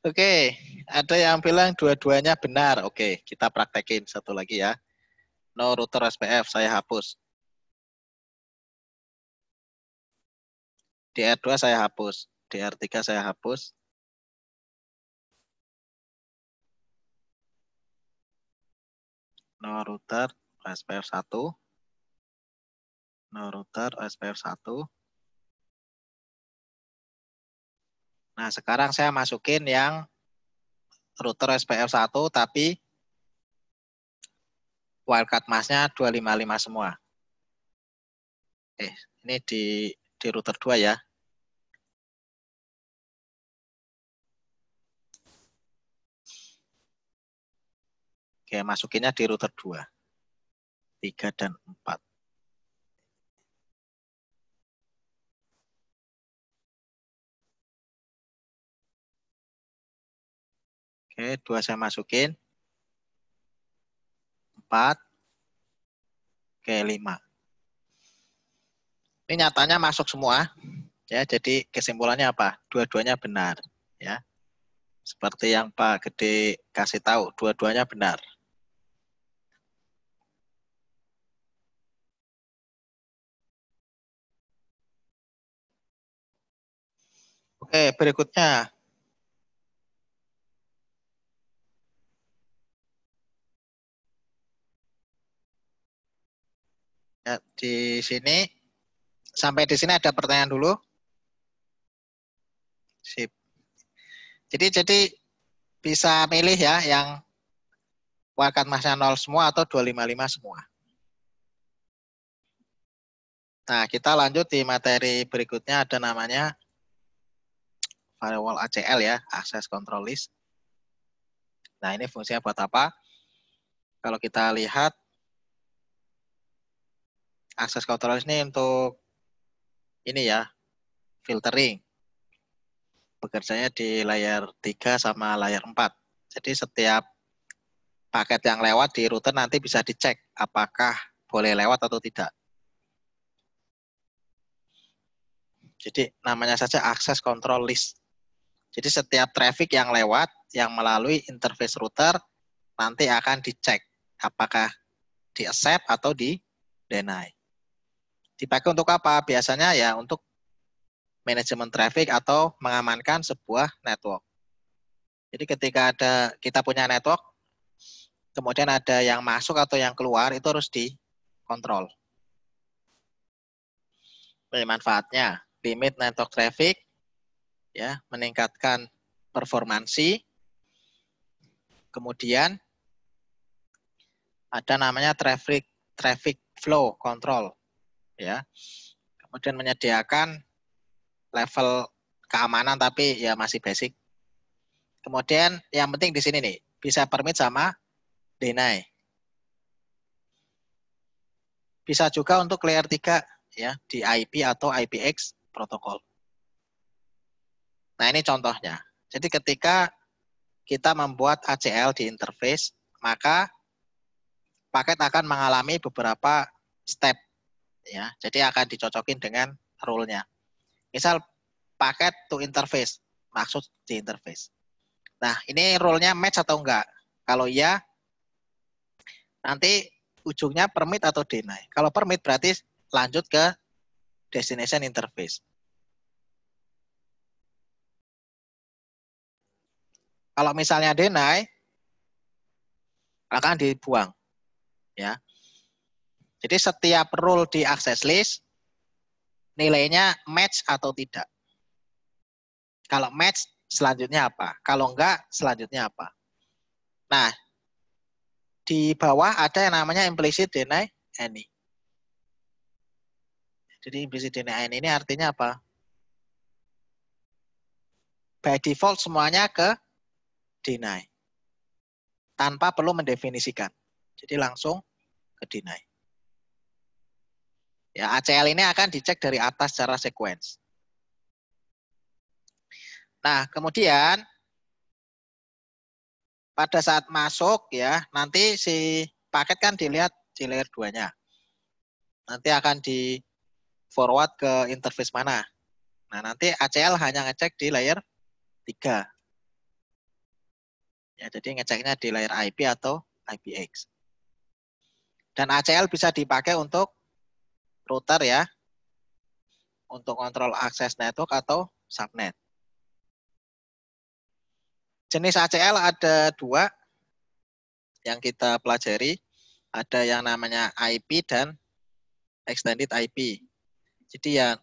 Oke, ada yang bilang dua-duanya benar. Oke, kita praktekin satu lagi ya. No router SPF, saya hapus. DR2 saya hapus. DR3 saya hapus. No router SPF 1. No router SPF 1. Nah, sekarang saya masukin yang router SPF 1 tapi wildcard masknya 255 semua. Ini di router 2 ya. Oke, masukinnya di router 2. 3 dan 4. Oke, 2 saya masukin. 4. Oke, 5. Ini nyatanya masuk semua. Ya, jadi kesimpulannya apa? Dua-duanya benar. Ya, seperti yang Pak Gede kasih tahu, dua-duanya benar. Oke, berikutnya. Ya, di sini, sampai di sini ada pertanyaan dulu. Sip. Jadi bisa milih ya yang wildcard masknya 0 semua atau 255 semua. Nah, kita lanjut di materi berikutnya, ada namanya firewall ACL ya, Access Control List. Nah, ini fungsinya buat apa? Kalau kita lihat, Access Control List ini untuk ini ya, filtering. Bekerjanya di layer 3 sama layer 4. Jadi setiap paket yang lewat di router nanti bisa dicek apakah boleh lewat atau tidak. Jadi namanya saja Access Control List. Jadi setiap traffic yang lewat yang melalui interface router nanti akan dicek apakah di accept atau di deny. Dipakai untuk apa? Biasanya ya untuk manajemen traffic atau mengamankan sebuah network. Jadi ketika kita punya network, kemudian ada yang masuk atau yang keluar, itu harus dikontrol. Manfaatnya, limit network traffic, ya, meningkatkan performansi. Kemudian ada namanya traffic flow control, ya. Kemudian menyediakan level keamanan tapi ya masih basic. Kemudian yang penting di sini nih, bisa permit sama deny. Bisa juga untuk layer 3 ya, di IP atau IPX protokol. Nah, ini contohnya. Jadi ketika kita membuat ACL di interface, maka paket akan mengalami beberapa step ya. Jadi akan dicocokin dengan rule-nya. Misal paket to interface, maksud di interface. Nah, ini rule-nya match atau enggak? Kalau iya, nanti ujungnya permit atau deny. Kalau permit berarti lanjut ke destination interface. Kalau misalnya deny, akan dibuang. Ya. Jadi setiap rule di access list, nilainya match atau tidak. Kalau match, selanjutnya apa? Kalau enggak, selanjutnya apa? Nah, di bawah ada yang namanya implicit deny any. Jadi implicit deny any ini artinya apa? By default semuanya ke deny. Tanpa perlu mendefinisikan. Jadi langsung ke deny. Ya, ACL ini akan dicek dari atas secara sequence. Nah, kemudian pada saat masuk ya, nanti si paket kan dilihat di layer 2-nya. Nanti akan di forward ke interface mana. Nah, nanti ACL hanya ngecek di layer 3. Ya, jadi ngeceknya di layer IP atau IPX. Dan ACL bisa dipakai untuk router ya, untuk kontrol akses network atau subnet. Jenis ACL ada 2 yang kita pelajari. Ada yang namanya IP dan extended IP. Jadi ya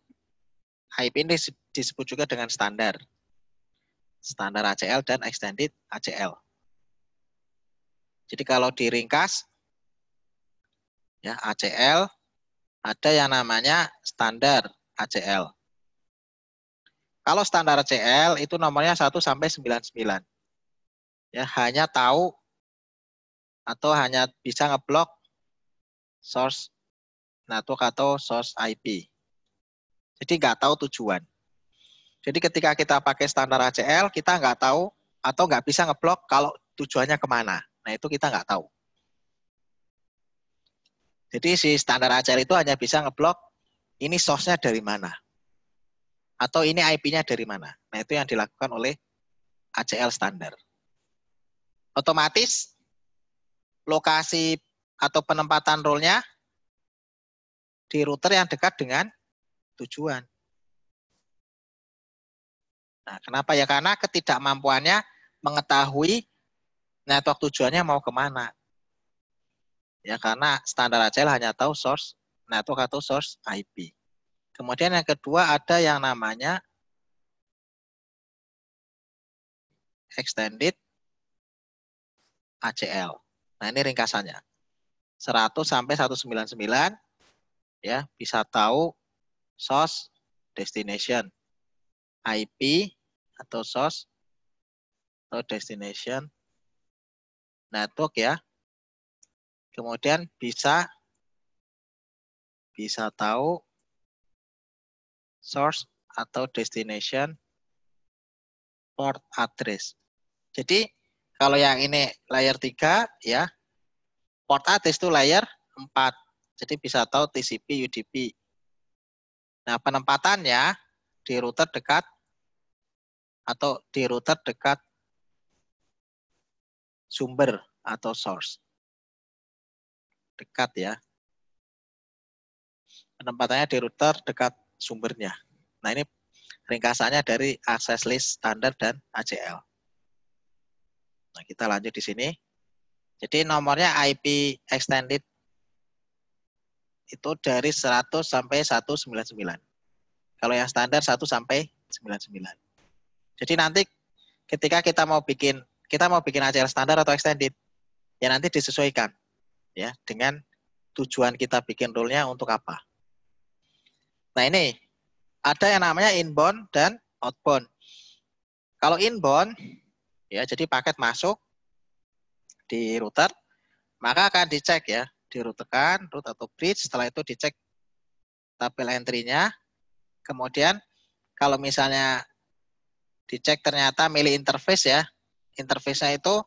IP ini disebut juga dengan standar. Standar ACL dan extended ACL. Jadi kalau diringkas, Ya, ACL, ada yang namanya standar ACL. Kalau standar ACL itu nomornya 1 sampai 99. Ya, hanya tahu atau hanya bisa ngeblok source network atau source IP. Jadi nggak tahu tujuan. Jadi ketika kita pakai standar ACL, kita nggak tahu atau nggak bisa ngeblok kalau tujuannya kemana. Nah, itu kita nggak tahu. Jadi si standar ACL itu hanya bisa ngeblok ini source-nya dari mana. Atau ini IP-nya dari mana. Nah, itu yang dilakukan oleh ACL standar. Otomatis lokasi atau penempatan role-nya di router yang dekat dengan tujuan. Nah, kenapa ya? Karena ketidakmampuannya mengetahui network tujuannya mau kemana. Ya, karena standar ACL hanya tahu source network atau source IP. Kemudian yang kedua ada yang namanya extended ACL. Nah, ini ringkasannya. 100 sampai 199 ya, bisa tahu source destination IP atau source atau destination network ya. Kemudian bisa tahu source atau destination port address. Jadi kalau yang ini layer 3 ya, port address itu layer 4. Jadi bisa tahu TCP UDP. Nah, penempatannya di router dekat atau di router dekat sumber atau source. Dekat ya. Penempatannya di router dekat sumbernya. Nah, ini ringkasannya dari access list standar dan ACL. Nah, kita lanjut di sini. Jadi nomornya IP extended itu dari 100 sampai 199. Kalau yang standar 1 sampai 99. Jadi nanti ketika kita mau bikin ACL standar atau extended, ya nanti disesuaikan ya dengan tujuan kita bikin rule-nya untuk apa. Nah, ini ada yang namanya inbound dan outbound. Kalau inbound ya, jadi paket masuk di router, maka akan dicek ya, di routerkan, root atau bridge, setelah itu dicek tabel entry-nya. Kemudian kalau misalnya dicek ternyata milih interface ya, interface-nya itu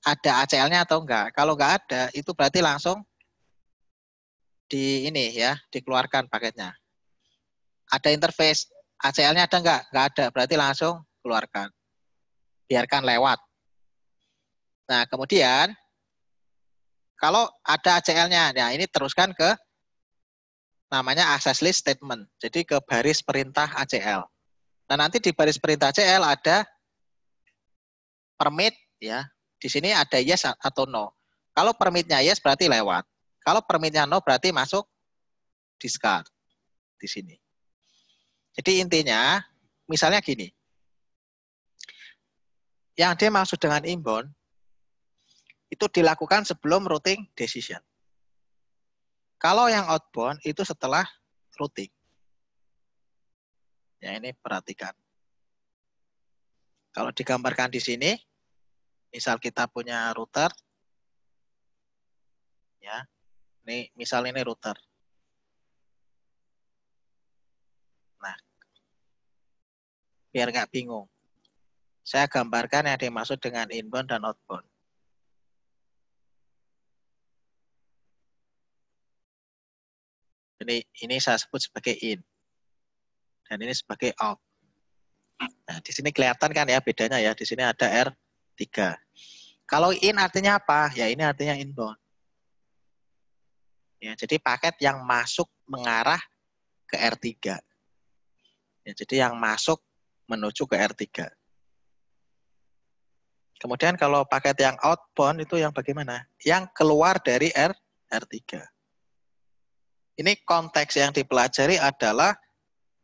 ada ACL-nya atau enggak. Kalau enggak ada, itu berarti langsung dikeluarkan paketnya. Ada interface, ACL-nya ada enggak? Enggak ada, berarti langsung keluarkan. Biarkan lewat. Nah, kemudian kalau ada ACL-nya, nah ini teruskan ke namanya access list statement. Jadi ke baris perintah ACL. Nah, nanti di baris perintah ACL ada permit ya. Di sini ada yes atau no. Kalau permitnya yes berarti lewat. Kalau permitnya no berarti masuk discard di sini. Jadi intinya misalnya gini. Yang dia maksud dengan inbound itu dilakukan sebelum routing decision. Kalau yang outbound itu setelah routing. Ya, ini perhatikan. Kalau digambarkan di sini, misal kita punya router, ya, ini misal ini router. Nah, biar nggak bingung, saya gambarkan yang dimaksud dengan inbound dan outbound. Ini saya sebut sebagai in, dan ini sebagai out. Nah, di sini kelihatan kan ya bedanya ya. Di sini ada R3. Kalau in artinya apa? Ya ini artinya inbound. Ya, jadi paket yang masuk mengarah ke R3. Ya, jadi yang masuk menuju ke R3. Kemudian kalau paket yang outbound itu yang bagaimana? Yang keluar dari R3. Ini konteks yang dipelajari adalah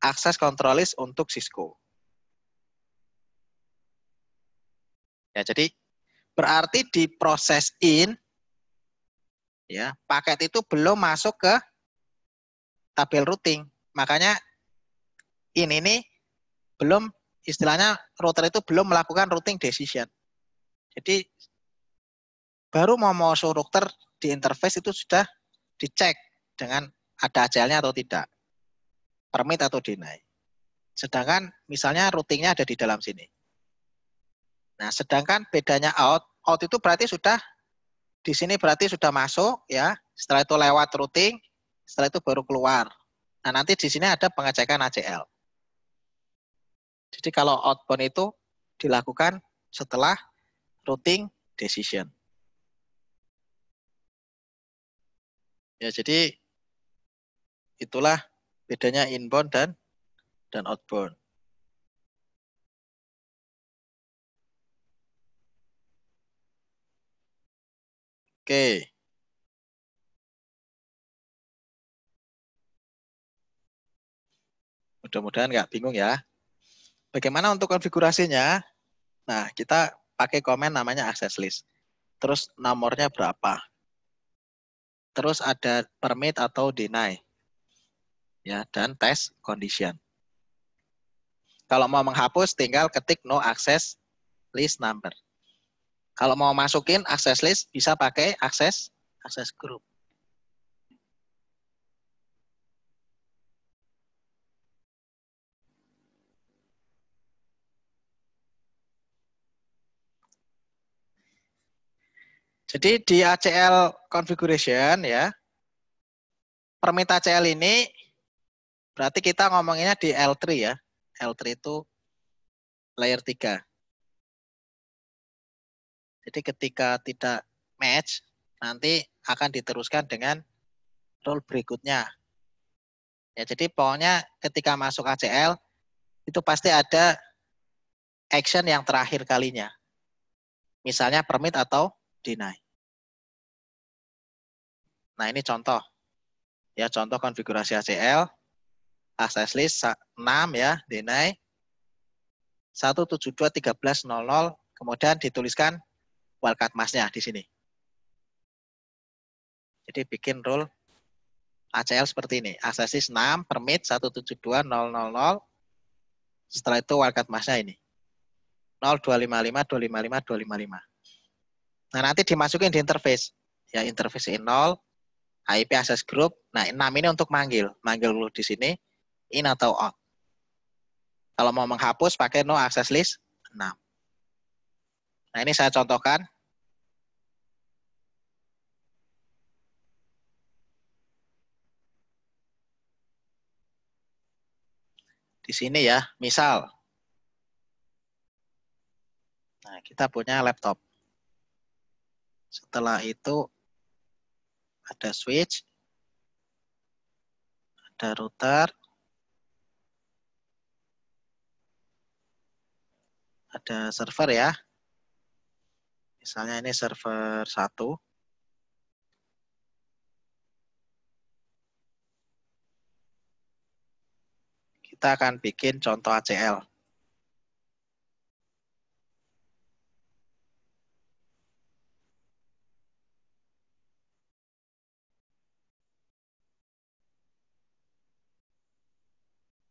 akses control list untuk Cisco. Ya, jadi berarti di proses in ya, paket itu belum masuk ke tabel routing. Makanya ini nih belum, istilahnya router itu belum melakukan routing decision. Jadi baru mau masuk router di interface itu sudah dicek dengan ada ACL-nya atau tidak, permit atau deny. Sedangkan misalnya routingnya ada di dalam sini. Nah, sedangkan bedanya out itu berarti sudah di sini berarti sudah masuk ya. Setelah itu lewat routing, setelah itu baru keluar. Nah, nanti di sini ada pengecekan ACL. Jadi kalau outbound itu dilakukan setelah routing decision. Ya, jadi itulah bedanya inbound dan outbound. Oke. Mudah-mudahan nggak bingung ya. Bagaimana untuk konfigurasinya? Nah, kita pakai komen namanya access list. Terus nomornya berapa? Terus ada permit atau deny. Ya, dan test condition. Kalau mau menghapus tinggal ketik no access list number. Kalau mau masukin access list bisa pakai access group. Jadi di ACL configuration ya, permit ACL ini berarti kita ngomonginnya di L3 ya. L3 itu layer 3. Jadi ketika tidak match, nanti akan diteruskan dengan rule berikutnya. Ya, jadi pokoknya ketika masuk ACL, itu pasti ada action yang terakhir kalinya. Misalnya permit atau deny. Nah, ini contoh. Ya, contoh konfigurasi ACL. Access list 6 ya, deny. 172.13.00, kemudian dituliskan wildcard mask-nya di sini. Jadi bikin rule ACL seperti ini. Access list 6, permit 172.000. Setelah itu wildcard mask-nya ini. 0255, 255, 255. Nah, nanti dimasukin di interface. Ya, interface in 0, IP access group. Nah, 6 ini untuk manggil. Manggil dulu di sini, in atau out. Kalau mau menghapus, pakai no access list 6. Nah, ini saya contohkan. Di sini ya, misal. Nah, kita punya laptop. Setelah itu ada switch, ada router, ada server ya. Misalnya ini server 1. Kita akan bikin contoh ACL.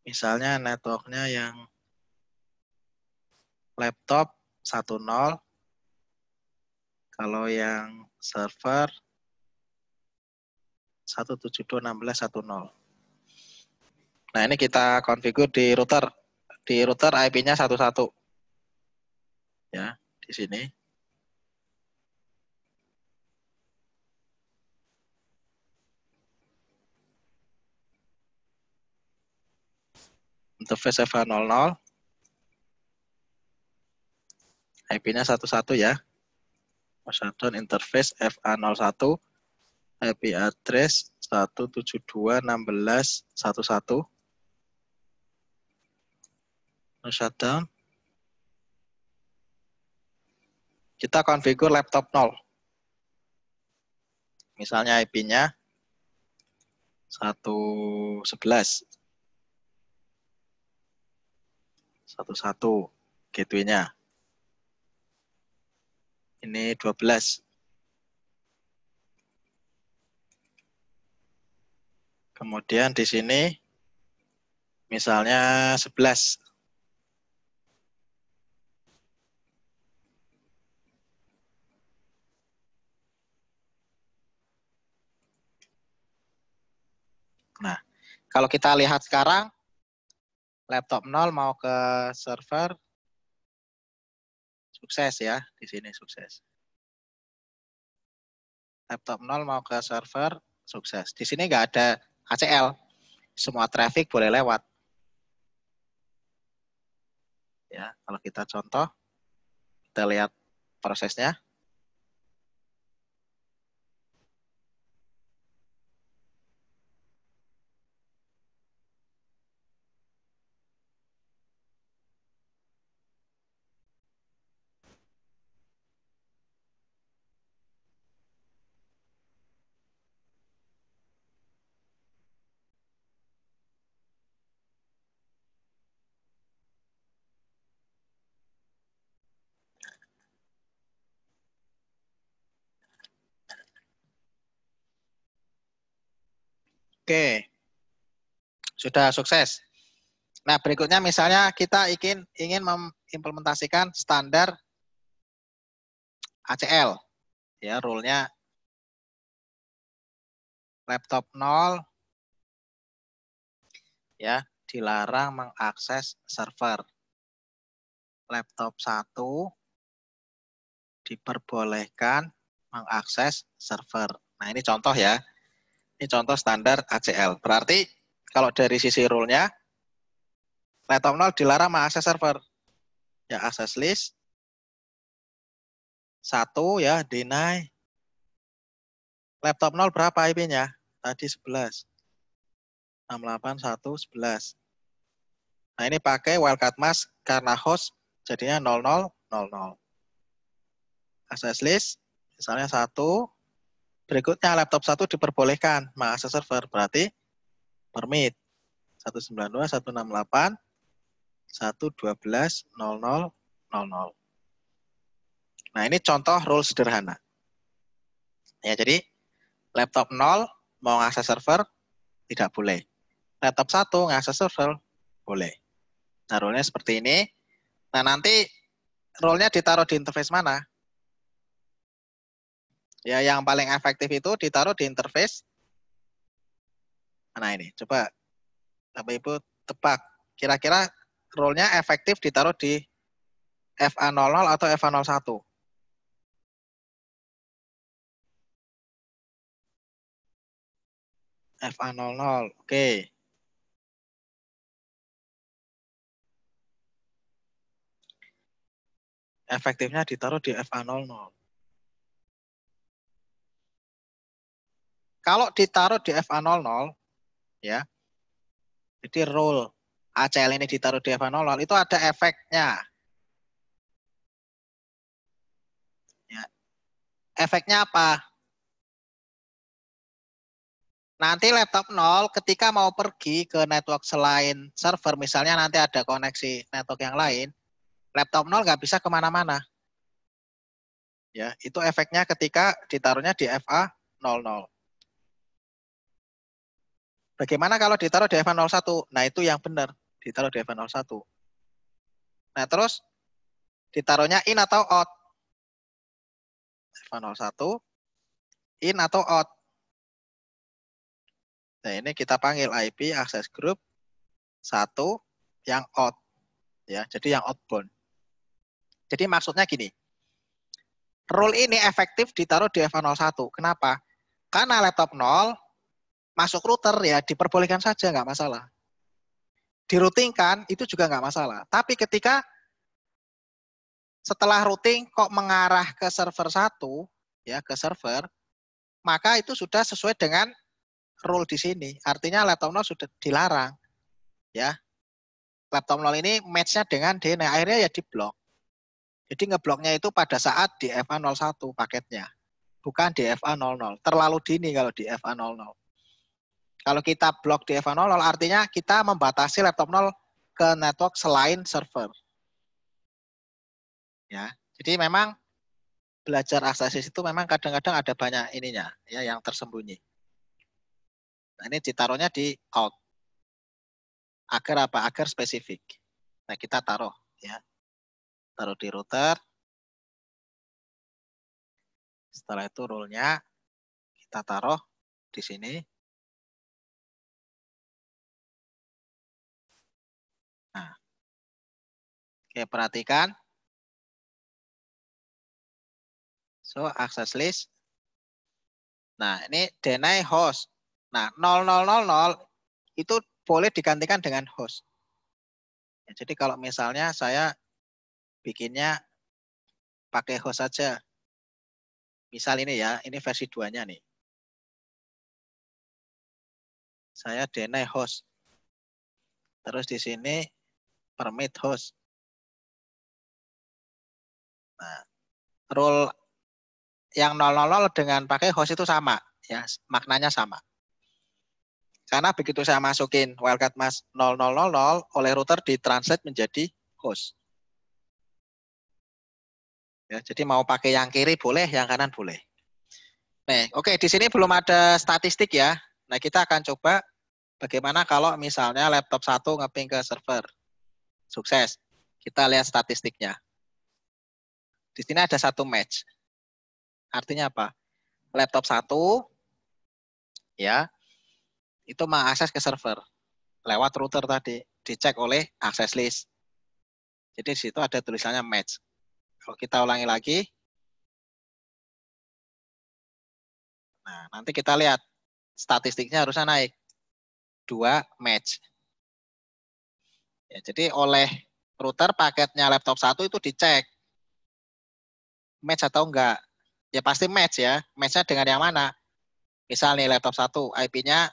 Misalnya networknya yang laptop 10, kalau yang server 172.16.10. Nah, ini kita konfigur di router. Di router IP-nya 11. Ya, di sini. Interface FA00. IP-nya 11 ya. Shutdown interface FA01. IP address 172.16.11. Shutdown. Kita konfigur laptop 0. Misalnya IP-nya 111. 11 gateway-nya. Ini 12. Kemudian di sini misalnya 11. Nah, kalau kita lihat sekarang, laptop 0 mau ke server, sukses ya, di sini sukses. Laptop 0 mau ke server, sukses. Di sini nggak ada ACL, semua traffic boleh lewat. Ya, kalau kita contoh, kita lihat prosesnya. Oke, sudah sukses. Nah, berikutnya misalnya kita ingin mengimplementasikan standar ACL. Ya, rule-nya laptop 0 ya dilarang mengakses server. Laptop 1 diperbolehkan mengakses server. Nah, ini contoh ya. Ini contoh standar ACL. Berarti kalau dari sisi rule-nya, laptop 0 dilarang mengakses server. Ya, access list. 1 ya, deny. Laptop 0 berapa IP-nya? Tadi 11. 681.11. Nah, ini pakai wildcard mask karena host jadinya 0000. Access list, misalnya 1. Berikutnya laptop 1 diperbolehkan mengakses server. Berarti permit 192.168.112.0000. Nah, ini contoh rule sederhana. Ya, jadi laptop 0 mau ngakses server tidak boleh. Laptop 1 ngakses server boleh. Nah, rule-nya seperti ini. Nah, nanti role-nya ditaruh di interface mana? Ya, yang paling efektif itu ditaruh di interface. Nah, ini. Coba Bapak Ibu tebak. Kira-kira role-nya efektif ditaruh di FA00 atau FA01? FA00. Oke. Efektifnya ditaruh di FA00. Kalau ditaruh di FA00, ya, jadi role ACL ini ditaruh di FA00, itu ada efeknya. Ya. Efeknya apa? Nanti laptop 0 ketika mau pergi ke network selain server, misalnya nanti ada koneksi network yang lain, laptop 0 nggak bisa kemana-mana. Ya, itu efeknya ketika ditaruhnya di FA00. Bagaimana kalau ditaruh di FA01? Nah, itu yang benar, ditaruh di FA01. Nah, terus ditaruhnya in atau out? FA01, in atau out? Nah, ini kita panggil IP access group 1 yang out. Ya, jadi yang outbound. Jadi maksudnya gini, rule ini efektif ditaruh di FA01. Kenapa? Karena laptop 0 masuk router ya diperbolehkan saja, nggak masalah. Diroutingkan itu juga nggak masalah. Tapi ketika setelah routing kok mengarah ke server 1, ya ke server, maka itu sudah sesuai dengan rule di sini. Artinya laptop 0 sudah dilarang. Ya, laptop 0 ini match-nya dengan DNA, akhirnya ya diblok. Jadi ngebloknya itu pada saat di FA01 paketnya, bukan di FA00. Terlalu dini kalau di FA00. Kalau kita blok di FA00 artinya kita membatasi laptop 0 ke network selain server. Ya, jadi memang belajar aksesis itu memang kadang-kadang ada banyak ininya ya yang tersembunyi. Nah, ini ditaruhnya di out. Agar apa? Agar spesifik. Nah, kita taruh ya. Taruh di router. Setelah itu rule-nya kita taruh di sini. Nah, oke, perhatikan. So, access list. Nah, ini deny host. Nah, 0000 itu boleh digantikan dengan host. Ya, jadi kalau misalnya saya bikinnya pakai host saja. Misal ini ya, ini versi 2-nya nih. Saya deny host. Terus di sini permit host. Nah, rule yang 000 dengan pakai host itu sama. Ya, maknanya sama. Karena begitu saya masukin wildcard mas 0000 oleh router ditranslate menjadi host. Ya, jadi mau pakai yang kiri boleh, yang kanan boleh. Nah, oke, di sini belum ada statistik ya. Nah, kita akan coba bagaimana kalau misalnya laptop 1 ngeping ke server. Sukses. Kita lihat statistiknya. Di sini ada 1 match. Artinya apa? Laptop 1 ya, itu mengakses ke server lewat router tadi, dicek oleh access list. Jadi di situ ada tulisannya match. Kalau kita ulangi lagi, nah nanti kita lihat statistiknya harusnya naik. 2 match. Ya, jadi oleh router paketnya laptop 1 itu dicek. Match atau enggak. Ya pasti match ya. Matchnya dengan yang mana? Misal nih laptop 1, IP-nya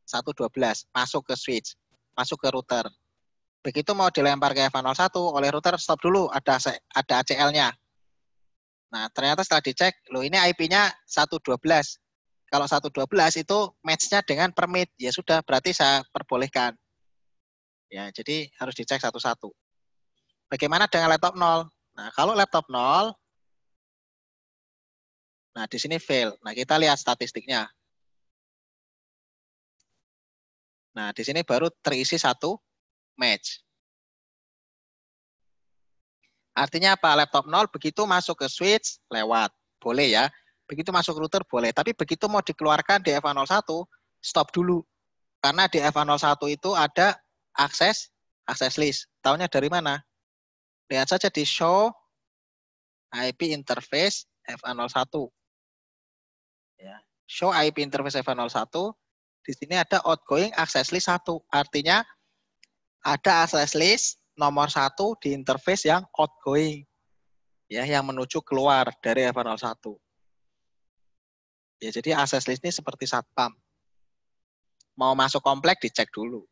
112, masuk ke switch, masuk ke router. Begitu mau dilempar ke F101 oleh router, stop dulu, ada ACL-nya. Nah, ternyata setelah dicek, loh ini IP-nya 112. Kalau 112 itu match-nya dengan permit. Ya sudah, berarti saya perbolehkan. Ya, jadi harus dicek satu-satu. Bagaimana dengan laptop 0? Nah, kalau laptop 0, nah di sini fail. Nah, kita lihat statistiknya. Nah, di sini baru terisi 1 match. Artinya apa? Laptop 0 begitu masuk ke switch, lewat. Boleh ya. Begitu masuk router, boleh. Tapi begitu mau dikeluarkan di F101, stop dulu. Karena di F101 itu ada akses list. Tahunya dari mana? Lihat saja di show IP interface F101. Ya. Show IP interface F101. Di sini ada outgoing access list 1. Artinya ada access list nomor 1 di interface yang outgoing. Ya, yang menuju keluar dari F101. Ya, jadi access list ini seperti satpam. Mau masuk komplek dicek dulu.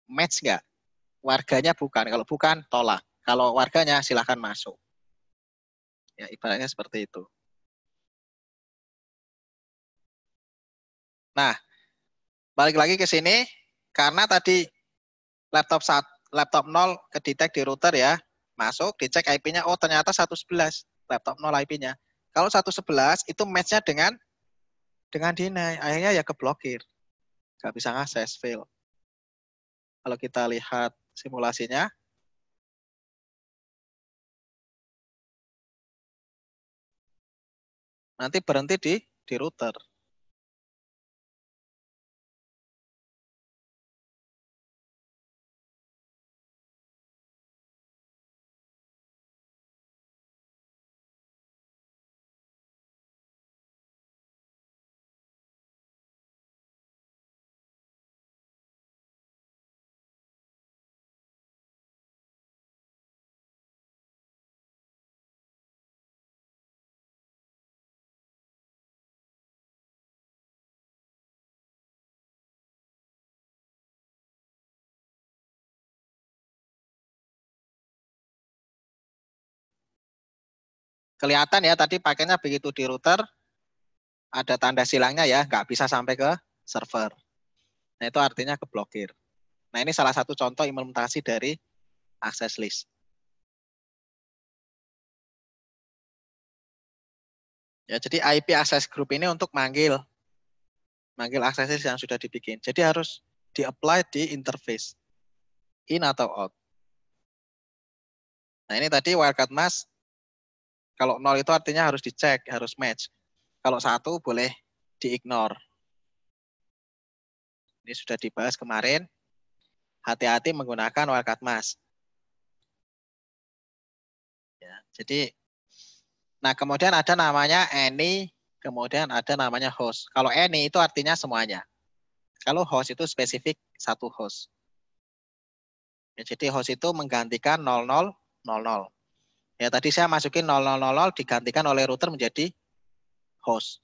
Match nggak? Warganya bukan. Kalau bukan, tolak. Kalau warganya silahkan masuk. Ya, ibaratnya seperti itu. Nah, balik lagi ke sini. Karena tadi laptop 0 kedetek di router ya. Masuk, dicek IP-nya. Oh, ternyata 111. Laptop 0 IP-nya. Kalau 111 itu match-nya dengan deny. Akhirnya ya keblokir. Nggak bisa ngakses, fail. Kalau kita lihat simulasinya, nanti berhenti di router. Kelihatan ya tadi paketnya begitu di router, ada tanda silangnya ya, nggak bisa sampai ke server. Nah itu artinya keblokir. Nah ini salah satu contoh implementasi dari access list. Ya, jadi IP access group ini untuk manggil manggil access list yang sudah dibikin. Jadi harus di-apply di interface. In atau out. Nah ini tadi wildcard mask. Kalau 0 itu artinya harus dicek, harus match. Kalau 1 boleh di-ignore. Ini sudah dibahas kemarin. Hati-hati menggunakan wildcard mask. Ya, jadi, nah kemudian ada namanya any, kemudian ada namanya host. Kalau any itu artinya semuanya. Kalau host itu spesifik satu host. Ya, jadi host itu menggantikan 0000. Ya tadi saya masukin 0000 digantikan oleh router menjadi host.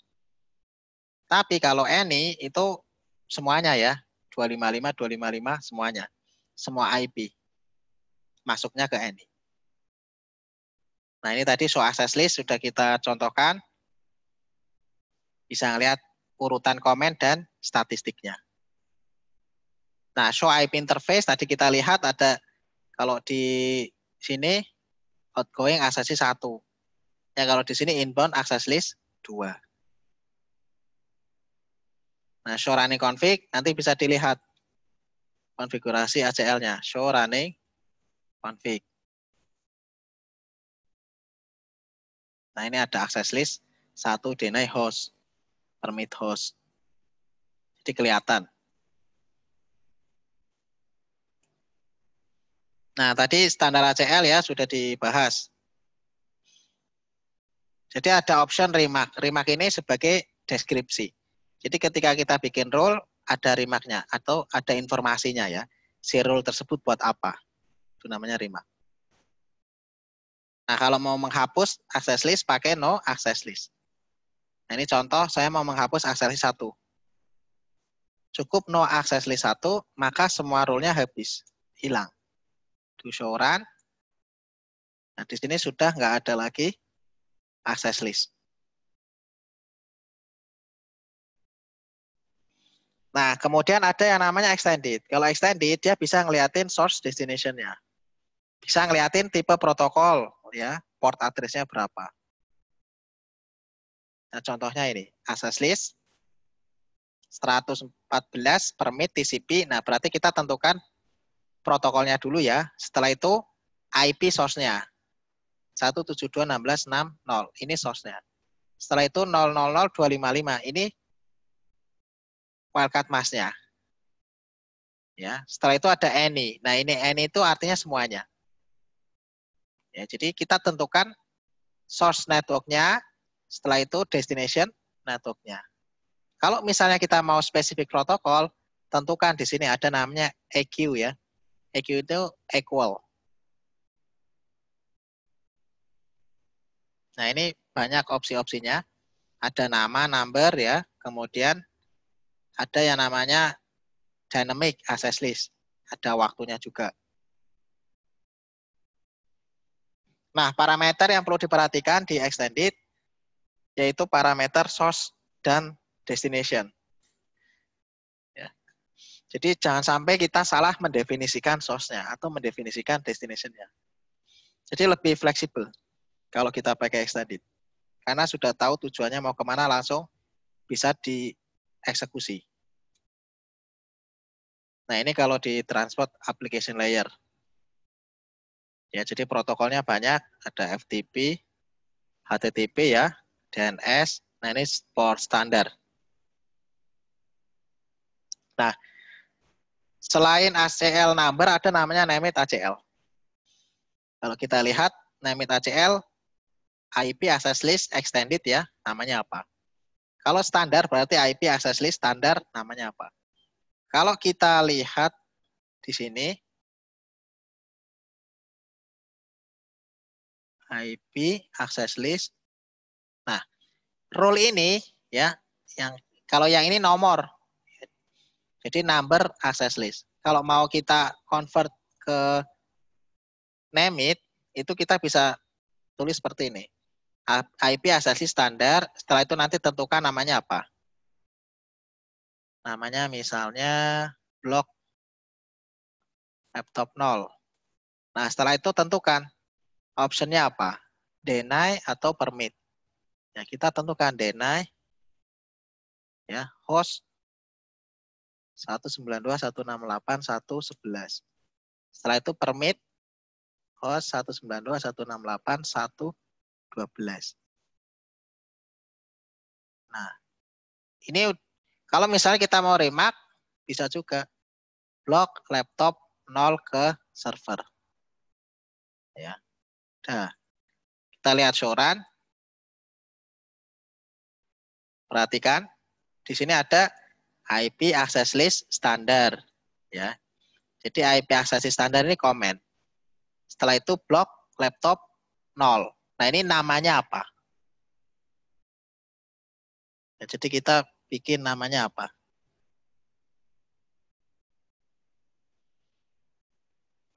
Tapi kalau any itu semuanya ya, 255, 255 semuanya. Semua IP masuknya ke any. Nah ini tadi show access list sudah kita contohkan. Bisa ngelihat urutan komen dan statistiknya. Nah, show IP interface tadi kita lihat ada kalau di sini outgoing access list 1. Ya kalau di sini inbound access list 2. Nah, show running config nanti bisa dilihat konfigurasi ACL-nya. Show running config. Nah, ini ada access list 1 deny host, permit host. Jadi kelihatan. Nah, tadi standar ACL ya sudah dibahas. Jadi ada option remark. Remark ini sebagai deskripsi. Jadi ketika kita bikin rule, ada remarknya atau ada informasinya ya. Si rule tersebut buat apa? Itu namanya remark. Nah, kalau mau menghapus access list, pakai no access list. Nah, ini contoh saya mau menghapus access list 1. Cukup no access list 1, maka semua rule-nya habis. Hilang. Do show run. Nah, di sini sudah nggak ada lagi access list. Nah, kemudian ada yang namanya extended. Kalau extended, dia bisa ngeliatin source destination-nya. Bisa ngeliatin tipe protokol, ya, port address-nya berapa. Nah, contohnya ini, access list 114 permit TCP. Nah, berarti kita tentukan protokolnya dulu ya. Setelah itu IP source-nya 172.16.60. Ini source-nya. Setelah itu 000.255. Ini wildcard mask-nya. Ya, setelah itu ada any. Nah, ini any itu artinya semuanya. Ya, jadi kita tentukan source network-nya, setelah itu destination network-nya. Kalau misalnya kita mau spesifik protokol, tentukan di sini ada namanya EQ ya. EQ itu equal. Nah, ini banyak opsi-opsinya. Ada nama, number ya. Kemudian ada yang namanya dynamic access list. Ada waktunya juga. Nah, parameter yang perlu diperhatikan di extended yaitu parameter source dan destination. Ya. Jadi jangan sampai kita salah mendefinisikan source-nya atau mendefinisikan destination-nya. Jadi lebih fleksibel kalau kita pakai extended. Karena sudah tahu tujuannya mau kemana langsung bisa dieksekusi. Nah ini kalau di transport application layer. Ya, jadi protokolnya banyak, ada FTP, HTTP ya, DNS. Nah ini port standar. Nah, selain ACL number ada namanya name it ACL. Kalau kita lihat name it ACL, IP access list extended ya, namanya apa? Kalau standar berarti IP access list standar namanya apa? Kalau kita lihat di sini IP access list. Nah, rule ini ya, kalau yang ini nomor. Jadi number access list. Kalau mau kita convert ke name it, itu kita bisa tulis seperti ini. IP access list standar, setelah itu nanti tentukan namanya apa. Namanya misalnya blok laptop 0. Nah, setelah itu tentukan optionnya apa. Deny atau permit. Ya, kita tentukan deny ya, host 192.168.1.11. Setelah itu permit host 192.168.1.12. Nah, ini kalau misalnya kita mau remark, bisa juga blok laptop 0 ke server. Ya. Nah, kita lihat show run. Perhatikan, di sini ada IP access list standar. Ya. Jadi IP access list standar ini komen. Setelah itu blok laptop 0. Nah, ini namanya apa? Ya, jadi kita bikin namanya apa?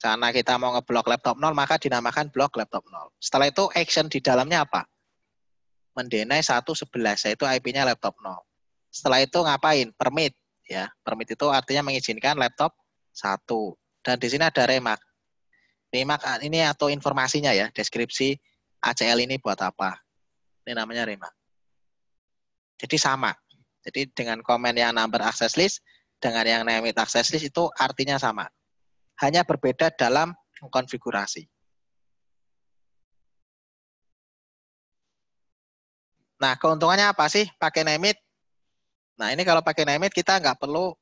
Karena kita mau ngeblok laptop 0, maka dinamakan blok laptop 0. Setelah itu action di dalamnya apa? Mendenai 1.11, yaitu IP-nya laptop 0. Setelah itu ngapain? Permit. Ya, permit itu artinya mengizinkan laptop 1. Dan di sini ada remark. Remark ini atau informasinya ya, deskripsi ACL ini buat apa. Ini namanya remark. Jadi sama. Jadi dengan komen yang number access list, dengan yang name it access list itu artinya sama. Hanya berbeda dalam konfigurasi. Nah, keuntungannya apa sih pakai name it? Nah, ini kalau pakai name it kita nggak perlu,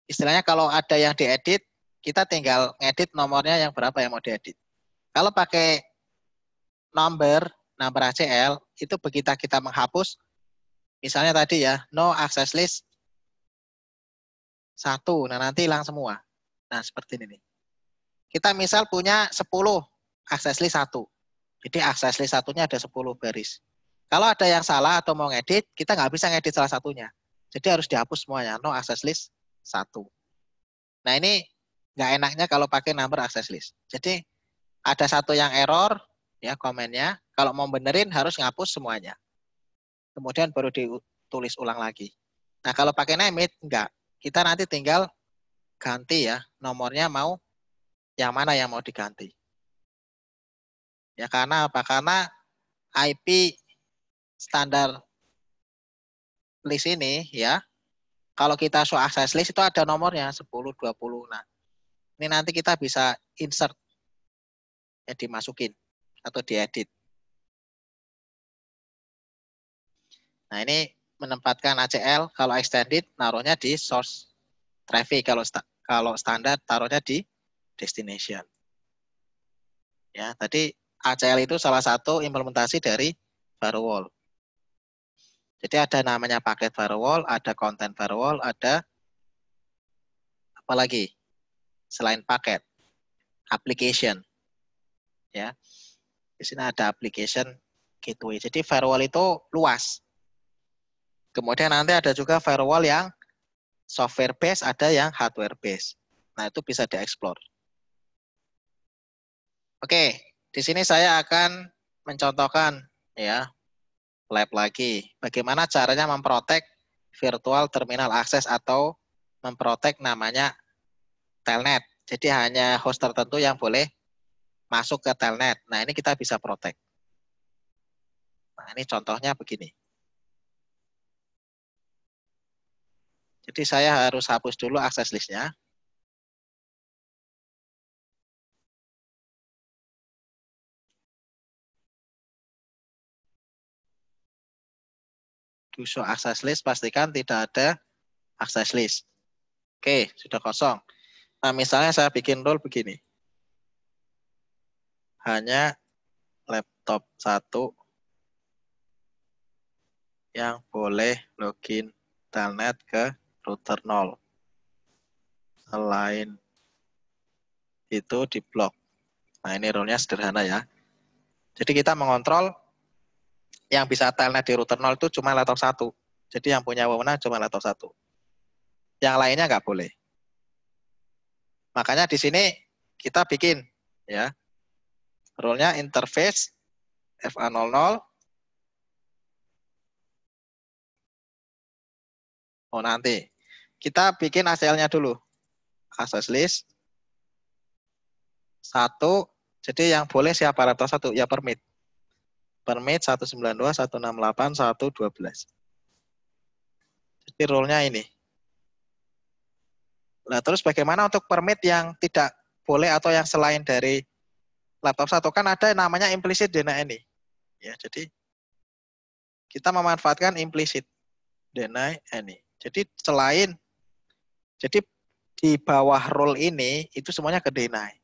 istilahnya kalau ada yang diedit, kita tinggal ngedit nomornya yang berapa yang mau diedit. Kalau pakai number ACL, itu begitu kita menghapus, misalnya tadi ya, no access list 1, nah nanti hilang semua. Nah, seperti ini. Kita misal punya 10 access list 1. Jadi access list satunya ada 10 baris. Kalau ada yang salah atau mau ngedit, kita nggak bisa ngedit salah satunya. Jadi harus dihapus semuanya, no access list 1. Nah, ini nggak enaknya kalau pakai number access list. Jadi ada satu yang error, ya komennya. Kalau mau benerin harus ngapus semuanya. Kemudian baru ditulis ulang lagi. Nah, kalau pakai name it, enggak. Kita nanti tinggal ganti ya, nomornya mau yang mana yang mau diganti. Ya, karena apa? Karena IP standar list ini ya, kalau kita show access list itu ada nomornya 10, 20. Nah, ini nanti kita bisa insert, ya dimasukin atau diedit. Nah, ini menempatkan ACL kalau extended naruhnya di source traffic, kalau standar taruhnya di destination. Ya, tadi ACL itu salah satu implementasi dari firewall. Jadi ada namanya paket firewall, ada content firewall, ada apa lagi? Selain paket, application. Ya. Di sini ada application gateway. Jadi firewall itu luas. Kemudian nanti ada juga firewall yang software base, ada yang hardware base. Nah, itu bisa dieksplor. Oke, di sini saya akan mencontohkan ya lab lagi. Bagaimana caranya memprotek virtual terminal access atau memprotek namanya telnet. Jadi hanya host tertentu yang boleh masuk ke telnet. Nah, ini kita bisa protek. Nah, ini contohnya begini. Jadi saya harus hapus dulu akses listnya. To show access list, pastikan tidak ada access list. Oke, sudah kosong. Nah, misalnya saya bikin role begini. Hanya laptop 1 yang boleh login telnet ke router 0. Selain itu di blok. Nah, ini role-nya sederhana ya. Jadi kita mengontrol yang bisa telnet di router 0 itu cuma laptop 1. Jadi yang punya wewenang cuma laptop 1. Yang lainnya nggak boleh. Makanya di sini kita bikin ya. Role-nya interface FA00. Oh, nanti kita bikin ACL-nya dulu. Access list 1. Jadi yang boleh siapa laptop 1? Ya permit. Permit 192.168.1.12. Jadi role-nya ini. Nah, terus bagaimana untuk permit yang tidak boleh atau yang selain dari laptop 1? Kan ada yang namanya implicit deny any. Ya, jadi kita memanfaatkan implicit deny any. Jadi jadi di bawah rule ini itu semuanya ke deny.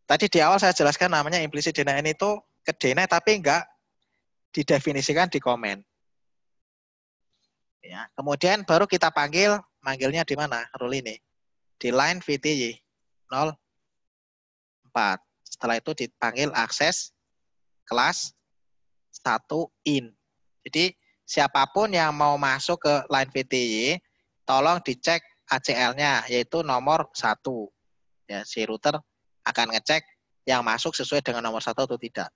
Tadi di awal saya jelaskan namanya implicit deny any itu ke deny tapi enggak didefinisikan di komen. Ya, kemudian baru kita manggilnya di mana rule ini? Di line VTY 04. Setelah itu dipanggil akses kelas 1 in. Jadi siapapun yang mau masuk ke line VTY, tolong dicek ACL-nya, yaitu nomor 1. Ya, si router akan ngecek yang masuk sesuai dengan nomor 1 atau tidak.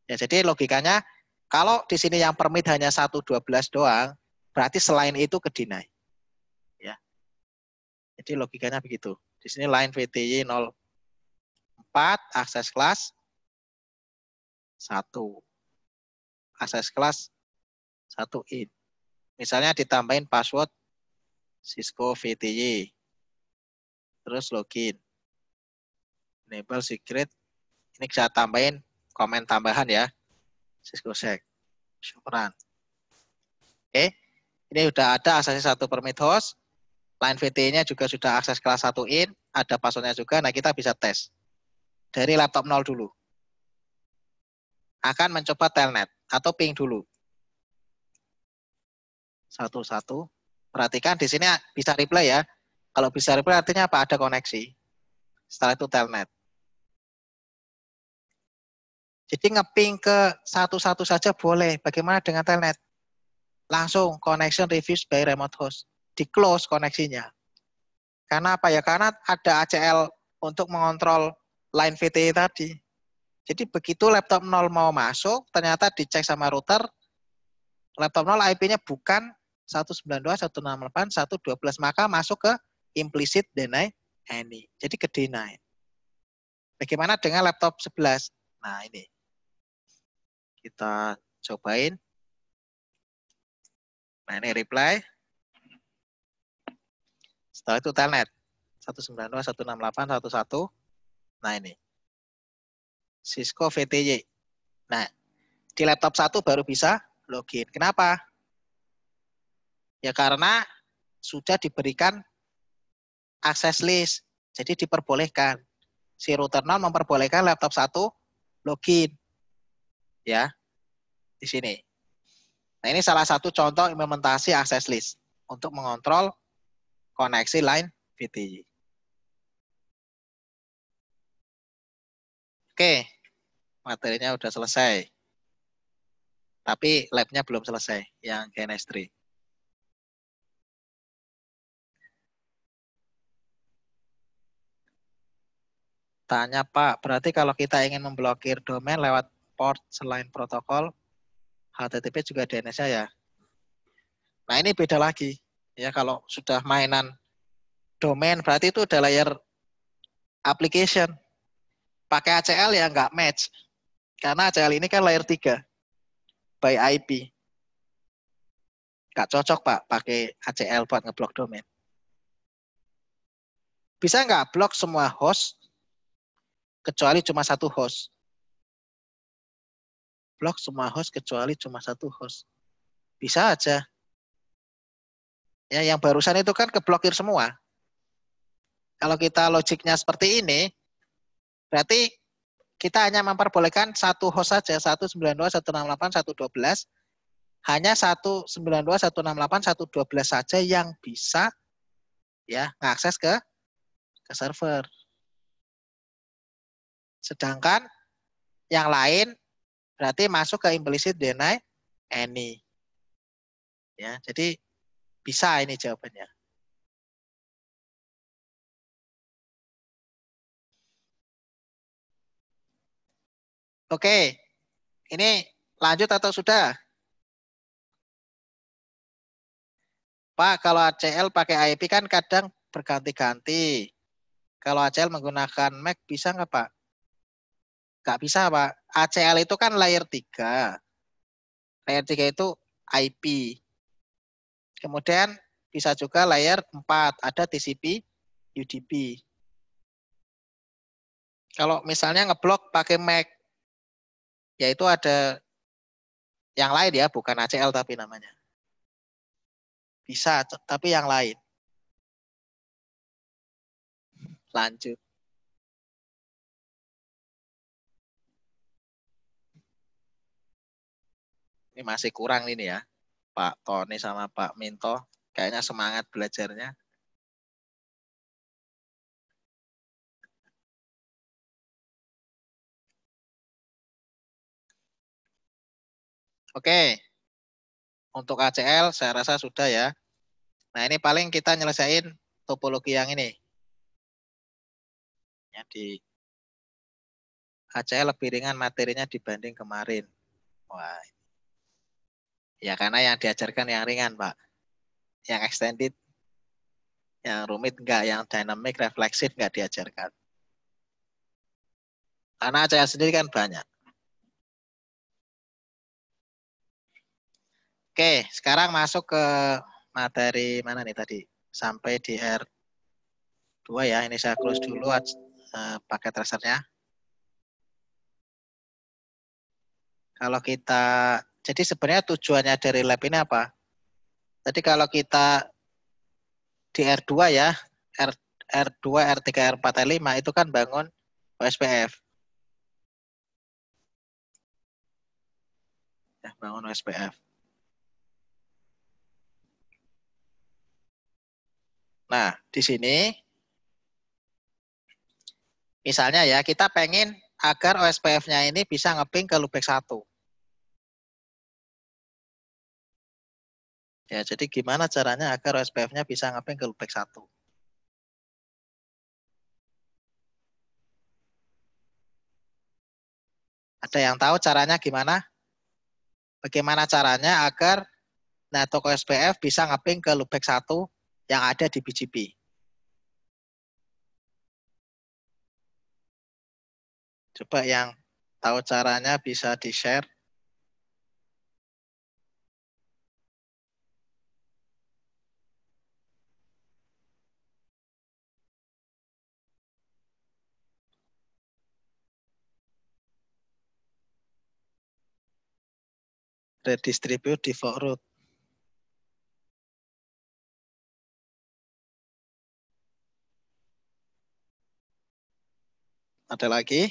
Ya, jadi logikanya, kalau di sini yang permit hanya 112 doang, berarti selain itu ke deny. Ya. Jadi logikanya begitu. Di sini line VTY 04, akses kelas 1. Akses kelas 1 in. Misalnya ditambahin password Cisco VTY. Terus login. Enable secret. Ini saya tambahin komen tambahan ya. Cisco Sec. Syukuran. Oke. Ini sudah ada aksesnya 1 permit host. Line VTY-nya juga sudah akses kelas 1 in. Ada passwordnya juga. Nah, kita bisa tes. Dari laptop 0 dulu. Akan mencoba telnet atau ping dulu. 1. Perhatikan di sini bisa reply ya. Kalau bisa reply artinya apa? Ada koneksi. Setelah itu telnet. Jadi ngeping ke 1 saja boleh. Bagaimana dengan telnet? Langsung connection refused by remote host. Di close koneksinya. Karena apa ya? Karena ada ACL untuk mengontrol line VTY tadi. Jadi begitu laptop 0 mau masuk, ternyata dicek sama router, laptop 0 IP-nya bukan 192.168.112, maka masuk ke implicit deny any. Jadi ke deny. Bagaimana dengan laptop 11? Nah, ini. Kita cobain. Nah, ini reply. Setelah itu telnet. 192.168.1.1. Nah, ini. Cisco VTY. Nah, di laptop 1 baru bisa login. Kenapa? Ya karena sudah diberikan akses list. Jadi diperbolehkan. Si router 0 memperbolehkan laptop 1 login. Ya, di sini. Nah, ini salah satu contoh implementasi akses list untuk mengontrol koneksi line VTY. Oke, materinya udah selesai. Tapi labnya belum selesai, yang chemistry. Tanya Pak, berarti kalau kita ingin memblokir domain lewat port selain protokol, HTTP juga DNS-nya ya? Nah, ini beda lagi. Ya, kalau sudah mainan domain, berarti itu udah layer application. Pakai ACL ya nggak match. Karena ACL ini kan layer 3 by IP. Nggak cocok Pak pakai ACL buat ngeblok domain. Bisa nggak blok semua host kecuali cuma 1 host? Blok semua host kecuali cuma 1 host. Bisa aja. Ya, yang barusan itu kan keblokir semua. Kalau kita logiknya seperti ini, berarti kita hanya memperbolehkan 1 host saja, 192.168.112. Hanya 192.168.112 saja yang bisa ya ngakses ke server. Sedangkan yang lain berarti masuk ke implicit deny any. Ya, jadi bisa ini jawabannya. Oke, ini lanjut atau sudah? Pak, kalau ACL pakai IP kan kadang berganti-ganti. Kalau ACL menggunakan Mac bisa nggak Pak? Nggak bisa Pak. ACL itu kan layer 3. Layer 3 itu IP. Kemudian bisa juga layer 4, ada TCP UDP. Kalau misalnya ngeblok pakai MAC, yaitu ada yang lain ya, bukan ACL tapi namanya. Bisa, tapi yang lain. Lanjut. Ini masih kurang ini ya. Pak Tony sama Pak Minto. Kayaknya semangat belajarnya. Oke. Untuk ACL saya rasa sudah ya. Nah ini paling kita nyelesain topologi yang ini. Ya, di ACL lebih ringan materinya dibanding kemarin. Wah. Ya karena yang diajarkan yang ringan Pak. Yang extended, yang rumit enggak, yang dynamic, refleksif enggak diajarkan. Karena ACL sendiri kan banyak. Oke, sekarang masuk ke materi mana nih tadi? Sampai di R2 ya. Ini saya close dulu paket tracernya. Kalau kita, jadi sebenarnya tujuannya dari lab ini apa? Jadi kalau kita di R2 ya, R2, R3, R4, R5 itu kan bangun OSPF. Ya, bangun OSPF. Nah, di sini misalnya ya, kita pengen agar OSPF-nya ini bisa ngeping ke loopback 1. Ya, jadi gimana caranya agar OSPF-nya bisa ngeping ke loopback 1? Ada yang tahu caranya gimana? Bagaimana caranya agar network OSPF bisa ngeping ke loopback 1 yang ada di BGP? Coba yang tahu caranya bisa di-share. Redistribute default route. Ada lagi?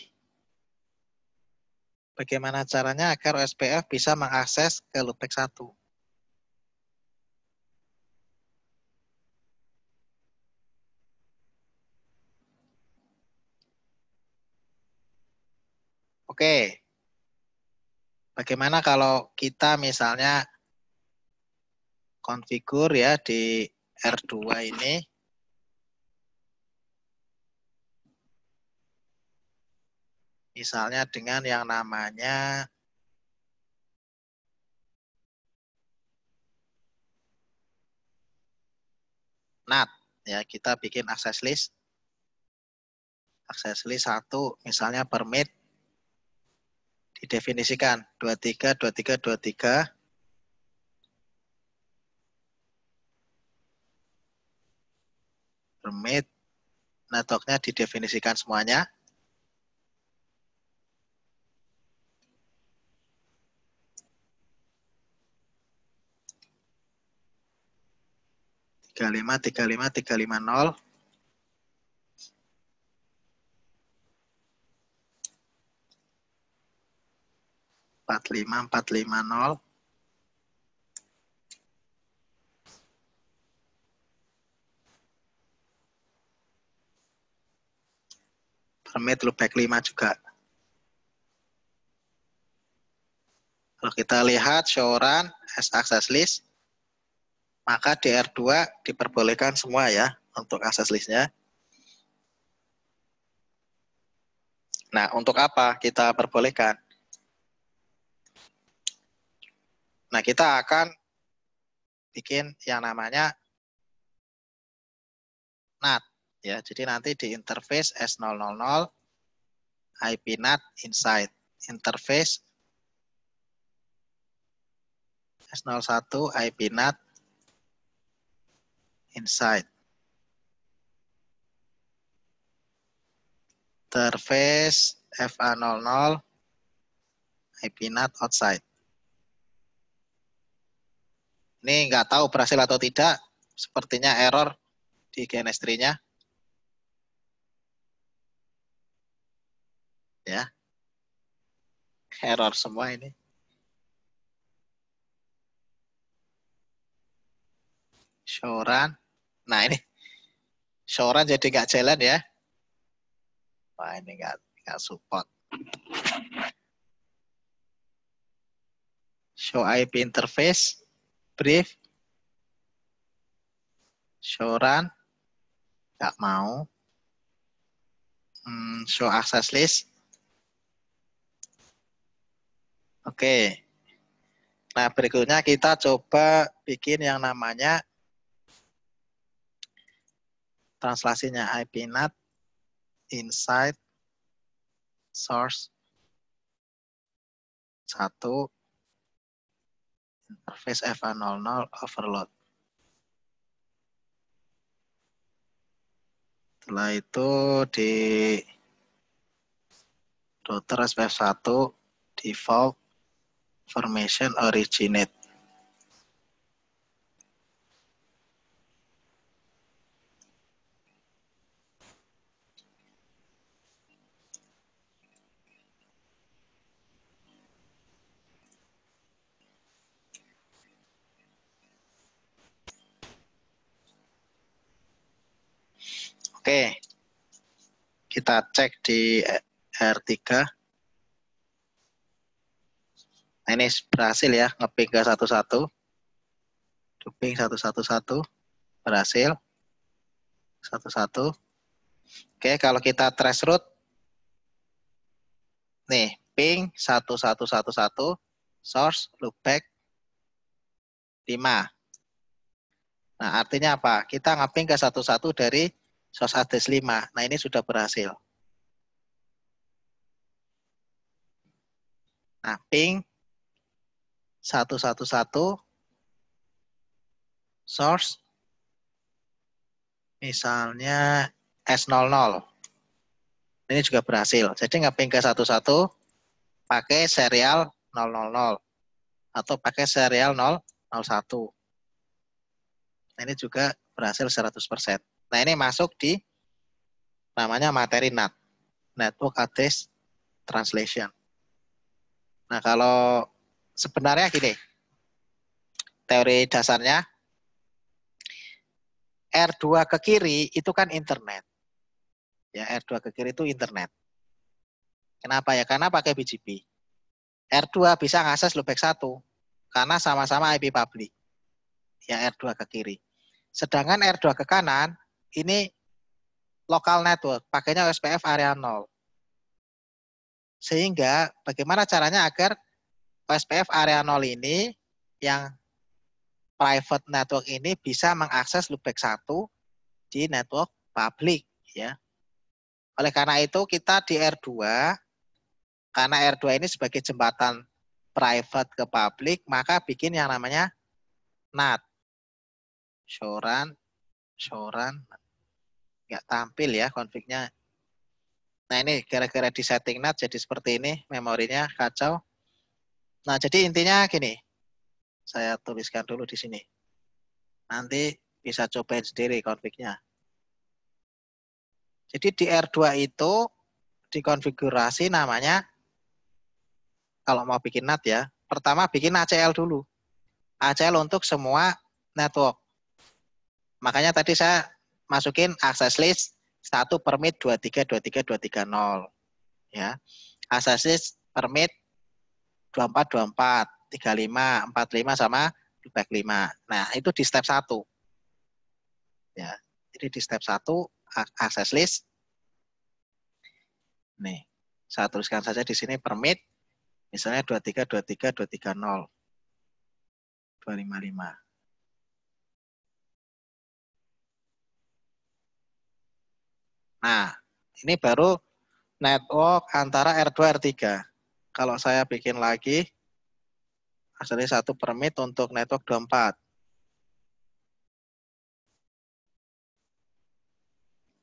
Bagaimana caranya agar OSPF bisa mengakses ke loopback 1? Oke. Bagaimana kalau kita misalnya konfigur ya di R2 ini. Misalnya dengan yang namanya NAT. Ya, kita bikin access list. Access list 1 misalnya permit didefinisikan 23, 23, 23. Permit networknya didefinisikan semuanya. Tiga lima 350. 45450. Permit loopback 5 juga. Kalau kita lihat show run as access list, maka di R2 diperbolehkan semua ya untuk access listnya. Nah, untuk apa kita perbolehkan? Nah, kita akan bikin yang namanya NAT. Ya, jadi nanti di interface S000 IP NAT inside interface S01 IP NAT inside. Interface FA00 IP NAT outside. Ini nggak tahu berhasil atau tidak. Sepertinya error di GNS3-nya. Ya. Error semua ini. Show run. Nah ini. Show run jadi nggak jalan ya. Wah ini nggak support. Show IP interface. Brief. Show run. Nggak mau. Show access list. Oke. Nah, berikutnya kita coba bikin yang namanya translasinya IP NAT inside source 1 interface FA00 overload. Setelah itu di router SPF1 default information originate. Oke, kita cek di R3. Nah, ini berhasil ya, ngeping ke 11. Duping 111, berhasil. 11. Oke, kalau kita trace route, nih, ping 1111, source, loopback 5. Nah, artinya apa? Kita ngeping ke 11 dari source address 5. Nah, ini sudah berhasil. Nah, ping 111 source misalnya S00. Ini juga berhasil. Jadi ngeping ke 11 pakai serial 000 atau pakai serial 001. Nah, ini juga berhasil 100%. Nah, ini masuk di namanya materi NAT, Network Address Translation. Nah, kalau sebenarnya gini, teori dasarnya R2 ke kiri itu kan internet. Ya, R2 ke kiri itu internet. Kenapa ya? Karena pakai BGP. R2 bisa ngakses loopback 1 karena sama-sama IP public. Ya, R2 ke kiri. Sedangkan R2 ke kanan ini local network, pakainya OSPF area 0. Sehingga bagaimana caranya agar OSPF area 0 ini yang private network ini bisa mengakses loopback 1 di network public ya. Oleh karena itu kita di R2, karena R2 ini sebagai jembatan private ke public, maka bikin yang namanya NAT. Show run, nggak tampil ya konfignya. Nah ini gara-gara di setting NAT jadi seperti ini, memorinya kacau. Nah jadi intinya gini, saya tuliskan dulu di sini. Nanti bisa cobain sendiri konfignya. Jadi di R2 itu dikonfigurasi namanya, kalau mau bikin NAT ya, pertama bikin ACL dulu. ACL untuk semua network. Makanya tadi saya masukin access list 1 permit 23.23.230 ya. Access list permit 24.24, 35, 45 sama loopback 5. Nah, itu di step 1. Ya. Jadi di step 1 access list. Nih, saya tuliskan saja di sini permit misalnya 23.23.230. 255. Nah, ini baru network antara R2 R3. Kalau saya bikin lagi, asalnya 1 permit untuk network 24.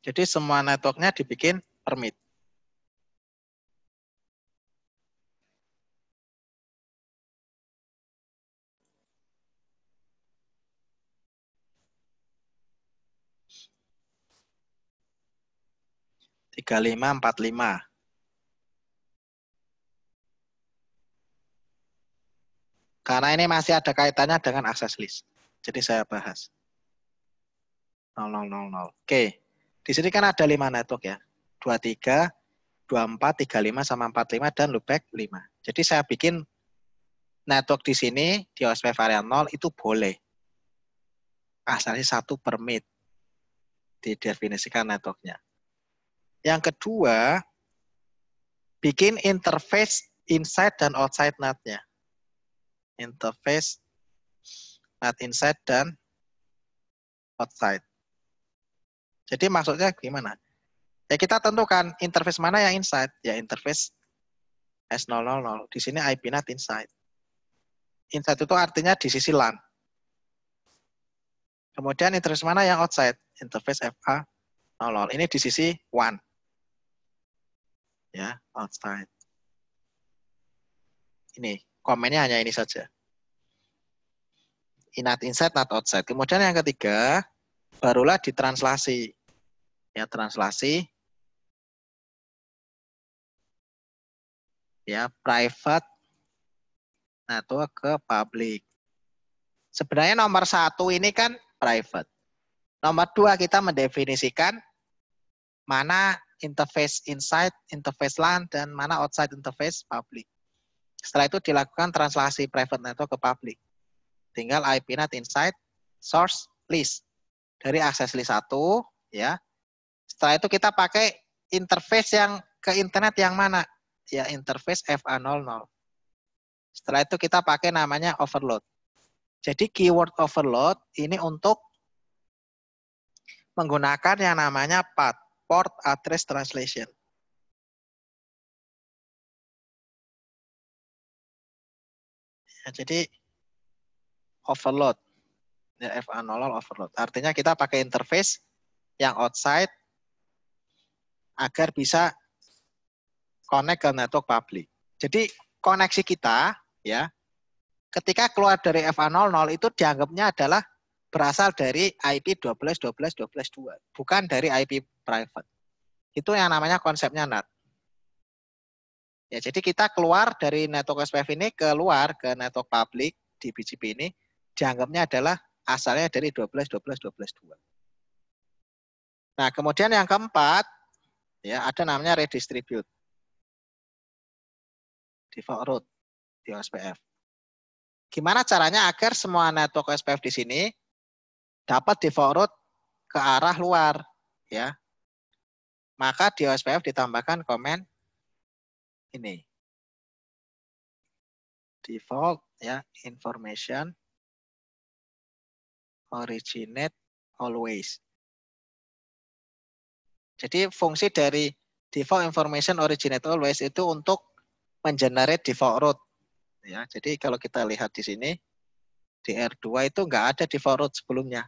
Jadi semua networknya dibikin permit. Tiga lima empat lima. Karena ini masih ada kaitannya dengan access list. Jadi saya bahas. 0000. Oke. Di sini kan ada 5 network ya. 23, 24, 35 sama 45 dan loopback 5. Jadi saya bikin network di sini di OSPF varian 0 itu boleh. Asalnya 1 permit. Didefinisikan networknya. Yang kedua, bikin interface inside dan outside NAT-nya. Interface NAT inside dan outside. Jadi maksudnya gimana? Ya kita tentukan interface mana yang inside. Ya interface S000. Di sini IP NAT inside. Inside itu artinya di sisi LAN. Kemudian interface mana yang outside? Interface FA00. Ini di sisi WAN. Ya, outside. Ini, komennya hanya ini saja. NAT inside, NAT outside. Kemudian yang ketiga, barulah ditranslasi. Ya, translasi. Ya, private network ke public. Sebenarnya nomor 1 ini kan private. Nomor 2 kita mendefinisikan mana interface inside, interface LAN, dan mana outside interface public. Setelah itu dilakukan translasi private network ke public. Tinggal IP NAT inside source list. Dari access list 1, ya. Setelah itu kita pakai interface yang ke internet yang mana? Ya, interface FA00. Setelah itu kita pakai namanya overload. Jadi keyword overload ini untuk menggunakan yang namanya PAT, Port Address Translation. Ya, jadi overload. Ya, FA00 overload. Artinya kita pakai interface yang outside agar bisa connect ke network public. Jadi koneksi kita ya ketika keluar dari FA00 itu dianggapnya adalah berasal dari IP 12.12.12.2, bukan dari IP private. Itu yang namanya konsepnya NAT. Ya, jadi kita keluar dari network SPF ini keluar ke network public di BGP ini dianggapnya adalah asalnya dari 12.12.12.2. Nah, kemudian yang keempat ya ada namanya redistribute. Default route di OSPF. Gimana caranya agar semua network OSPF di sini dapat default route ke arah luar, ya? Maka di OSPF ditambahkan komen ini. Default ya information originate always. Jadi fungsi dari default information originate always itu untuk mengenerate default route. Ya, jadi kalau kita lihat di sini di R2 itu nggak ada default route sebelumnya.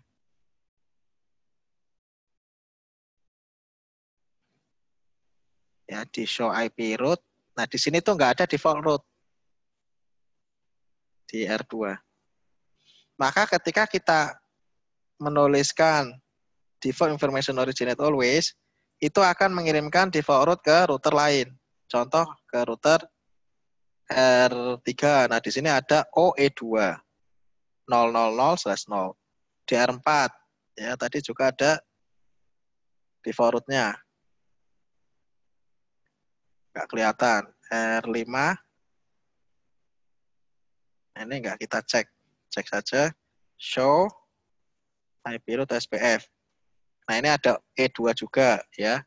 Ya, di show IP route. Nah, di sini tuh nggak ada default route di R2. Maka ketika kita menuliskan default information originate always, itu akan mengirimkan default route ke router lain. Contoh ke router R3. Nah, di sini ada OE2 000/0. Di R4 ya tadi juga ada default route-nya. Nggak kelihatan. R5. Ini nggak kita cek. Cek saja. Show IP route SPF. Nah, ini ada E2 juga ya.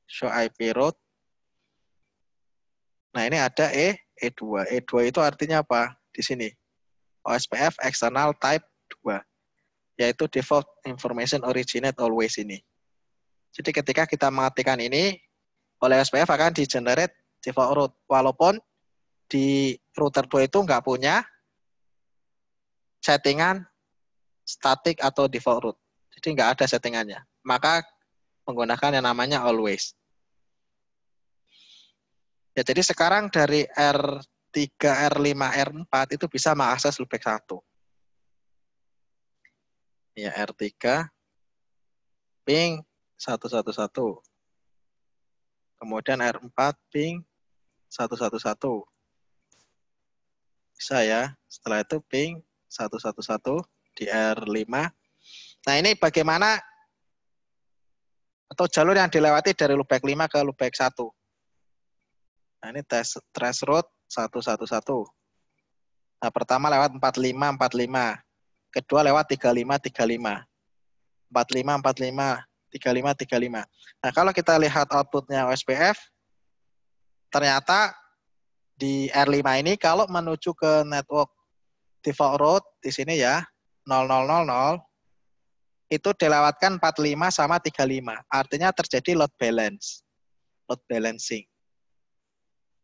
Show IP route. Nah, ini ada E2. E2 itu artinya apa? Di sini. OSPF external type 2. Yaitu default information originate always ini. Jadi ketika kita mengetikkan ini, oleh OSPF akan di-generate default route. Walaupun di router 2 itu nggak punya settingan static atau default route. Jadi nggak ada settingannya. maka menggunakan yang namanya always. Ya, jadi sekarang dari R3, R5, R4 itu bisa mengakses loopback 1. Ya, R3 ping 111. Kemudian R4 ping 111. Bisa ya. Setelah itu ping 111 di R5. Nah, ini bagaimana atau jalur yang dilewati dari loopback 5 ke loopback 1. Nah, ini trace route 111. Nah, pertama lewat 45, 45. Kedua lewat 35, 35. 45, 45, 35, 35. Nah, kalau kita lihat outputnya OSPF, ternyata di R5 ini kalau menuju ke network default route di sini ya, 0000, itu dilewatkan 45 sama 35. Artinya terjadi load balance. Load balancing.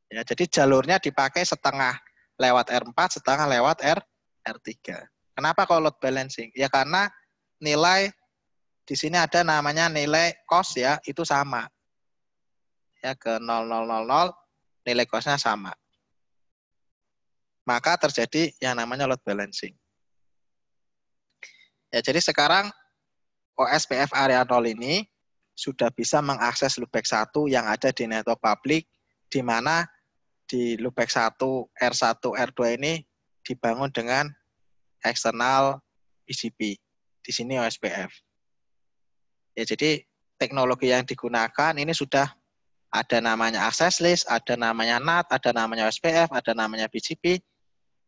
Ya, jadi jalurnya dipakai setengah lewat R4, setengah lewat R3. Kenapa kalau load balancing? Ya karena nilai di sini ada namanya nilai cost ya, itu sama. Ya ke 0000 nilai cost-nya sama. Maka terjadi yang namanya load balancing. Ya, jadi sekarang OSPF area 0 ini sudah bisa mengakses loopback 1 yang ada di network publik, di mana di loopback 1, R1, R2 ini dibangun dengan eksternal BGP. Di sini OSPF. Ya, jadi teknologi yang digunakan ini sudah ada namanya access list, ada namanya NAT, ada namanya OSPF, ada namanya BGP,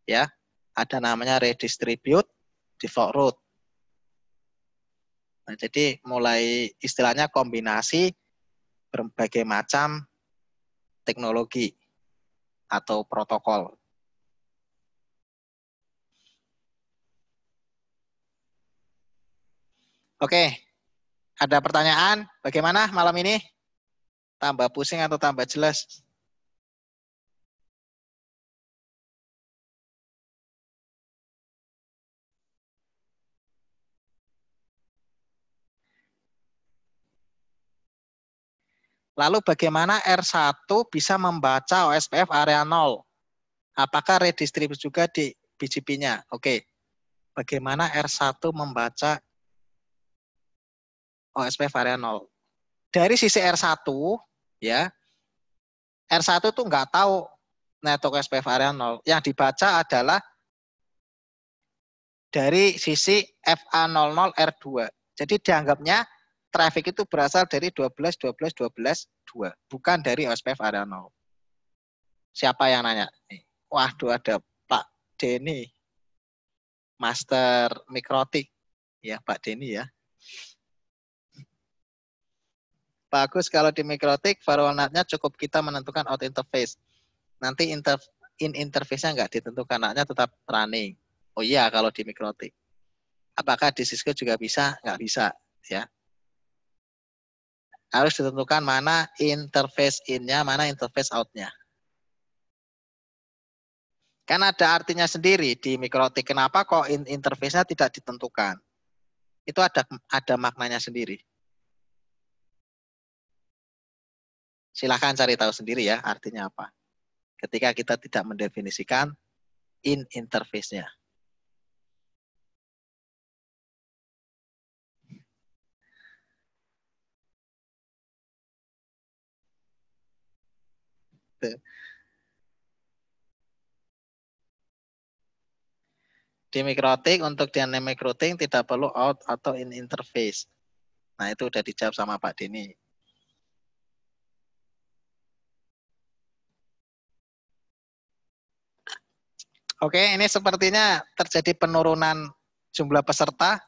ya, ada namanya redistribute default route. Nah, jadi mulai istilahnya kombinasi berbagai macam teknologi atau protokol. Oke, ada pertanyaan? Bagaimana malam ini? Tambah pusing atau tambah jelas? Lalu bagaimana R1 bisa membaca OSPF area 0? Apakah redistribute juga di BGP-nya? Oke. Bagaimana R1 membaca OSPF area 0? Dari sisi R1, ya, R1 tuh nggak tahu network OSPF area 0. Yang dibaca adalah dari sisi FA00 R2. Jadi dianggapnya traffic itu berasal dari 12, 12, 12, 2. Bukan dari OSPF area 0. Siapa yang nanya? Waduh, ada Pak Denny, Master Mikrotik. Ya, Pak Denny ya. Bagus kalau di Mikrotik, firewall NAT-nya cukup kita menentukan out interface. Nanti in interface-nya nggak ditentukan, NAT-nya tetap running. Oh iya, kalau di Mikrotik. Apakah di Cisco juga bisa? Nggak bisa, ya. Harus ditentukan mana interface in-nya, mana interface out-nya. Kan ada artinya sendiri di Mikrotik. Kenapa kok interface-nya tidak ditentukan? Itu ada maknanya sendiri. Silahkan cari tahu sendiri ya artinya apa. Ketika kita tidak mendefinisikan in interface-nya. Di Mikrotik untuk dynamic routing tidak perlu out atau in interface. Nah, itu udah dijawab sama Pak Denny. Oke, ini sepertinya terjadi penurunan jumlah peserta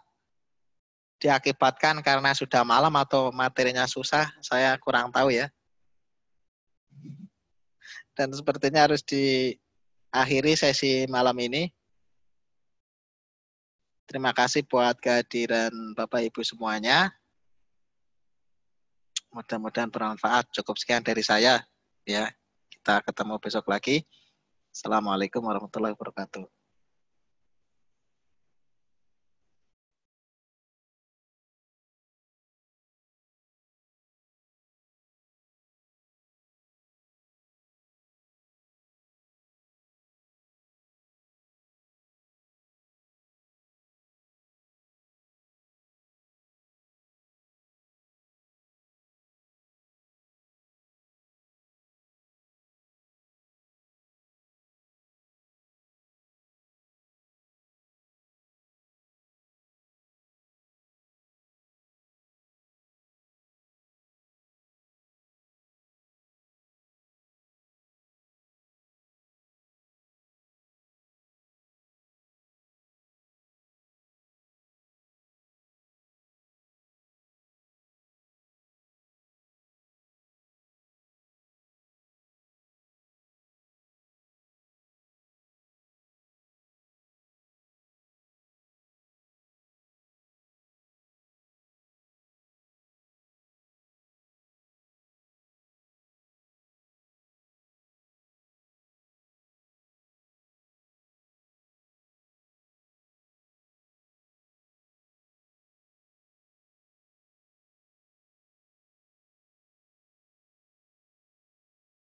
diakibatkan karena sudah malam atau materinya susah, saya kurang tahu ya. Dan sepertinya harus diakhiri sesi malam ini. Terima kasih buat kehadiran Bapak Ibu semuanya. Mudah-mudahan bermanfaat. Cukup sekian dari saya. Ya, kita ketemu besok lagi. Assalamualaikum warahmatullahi wabarakatuh.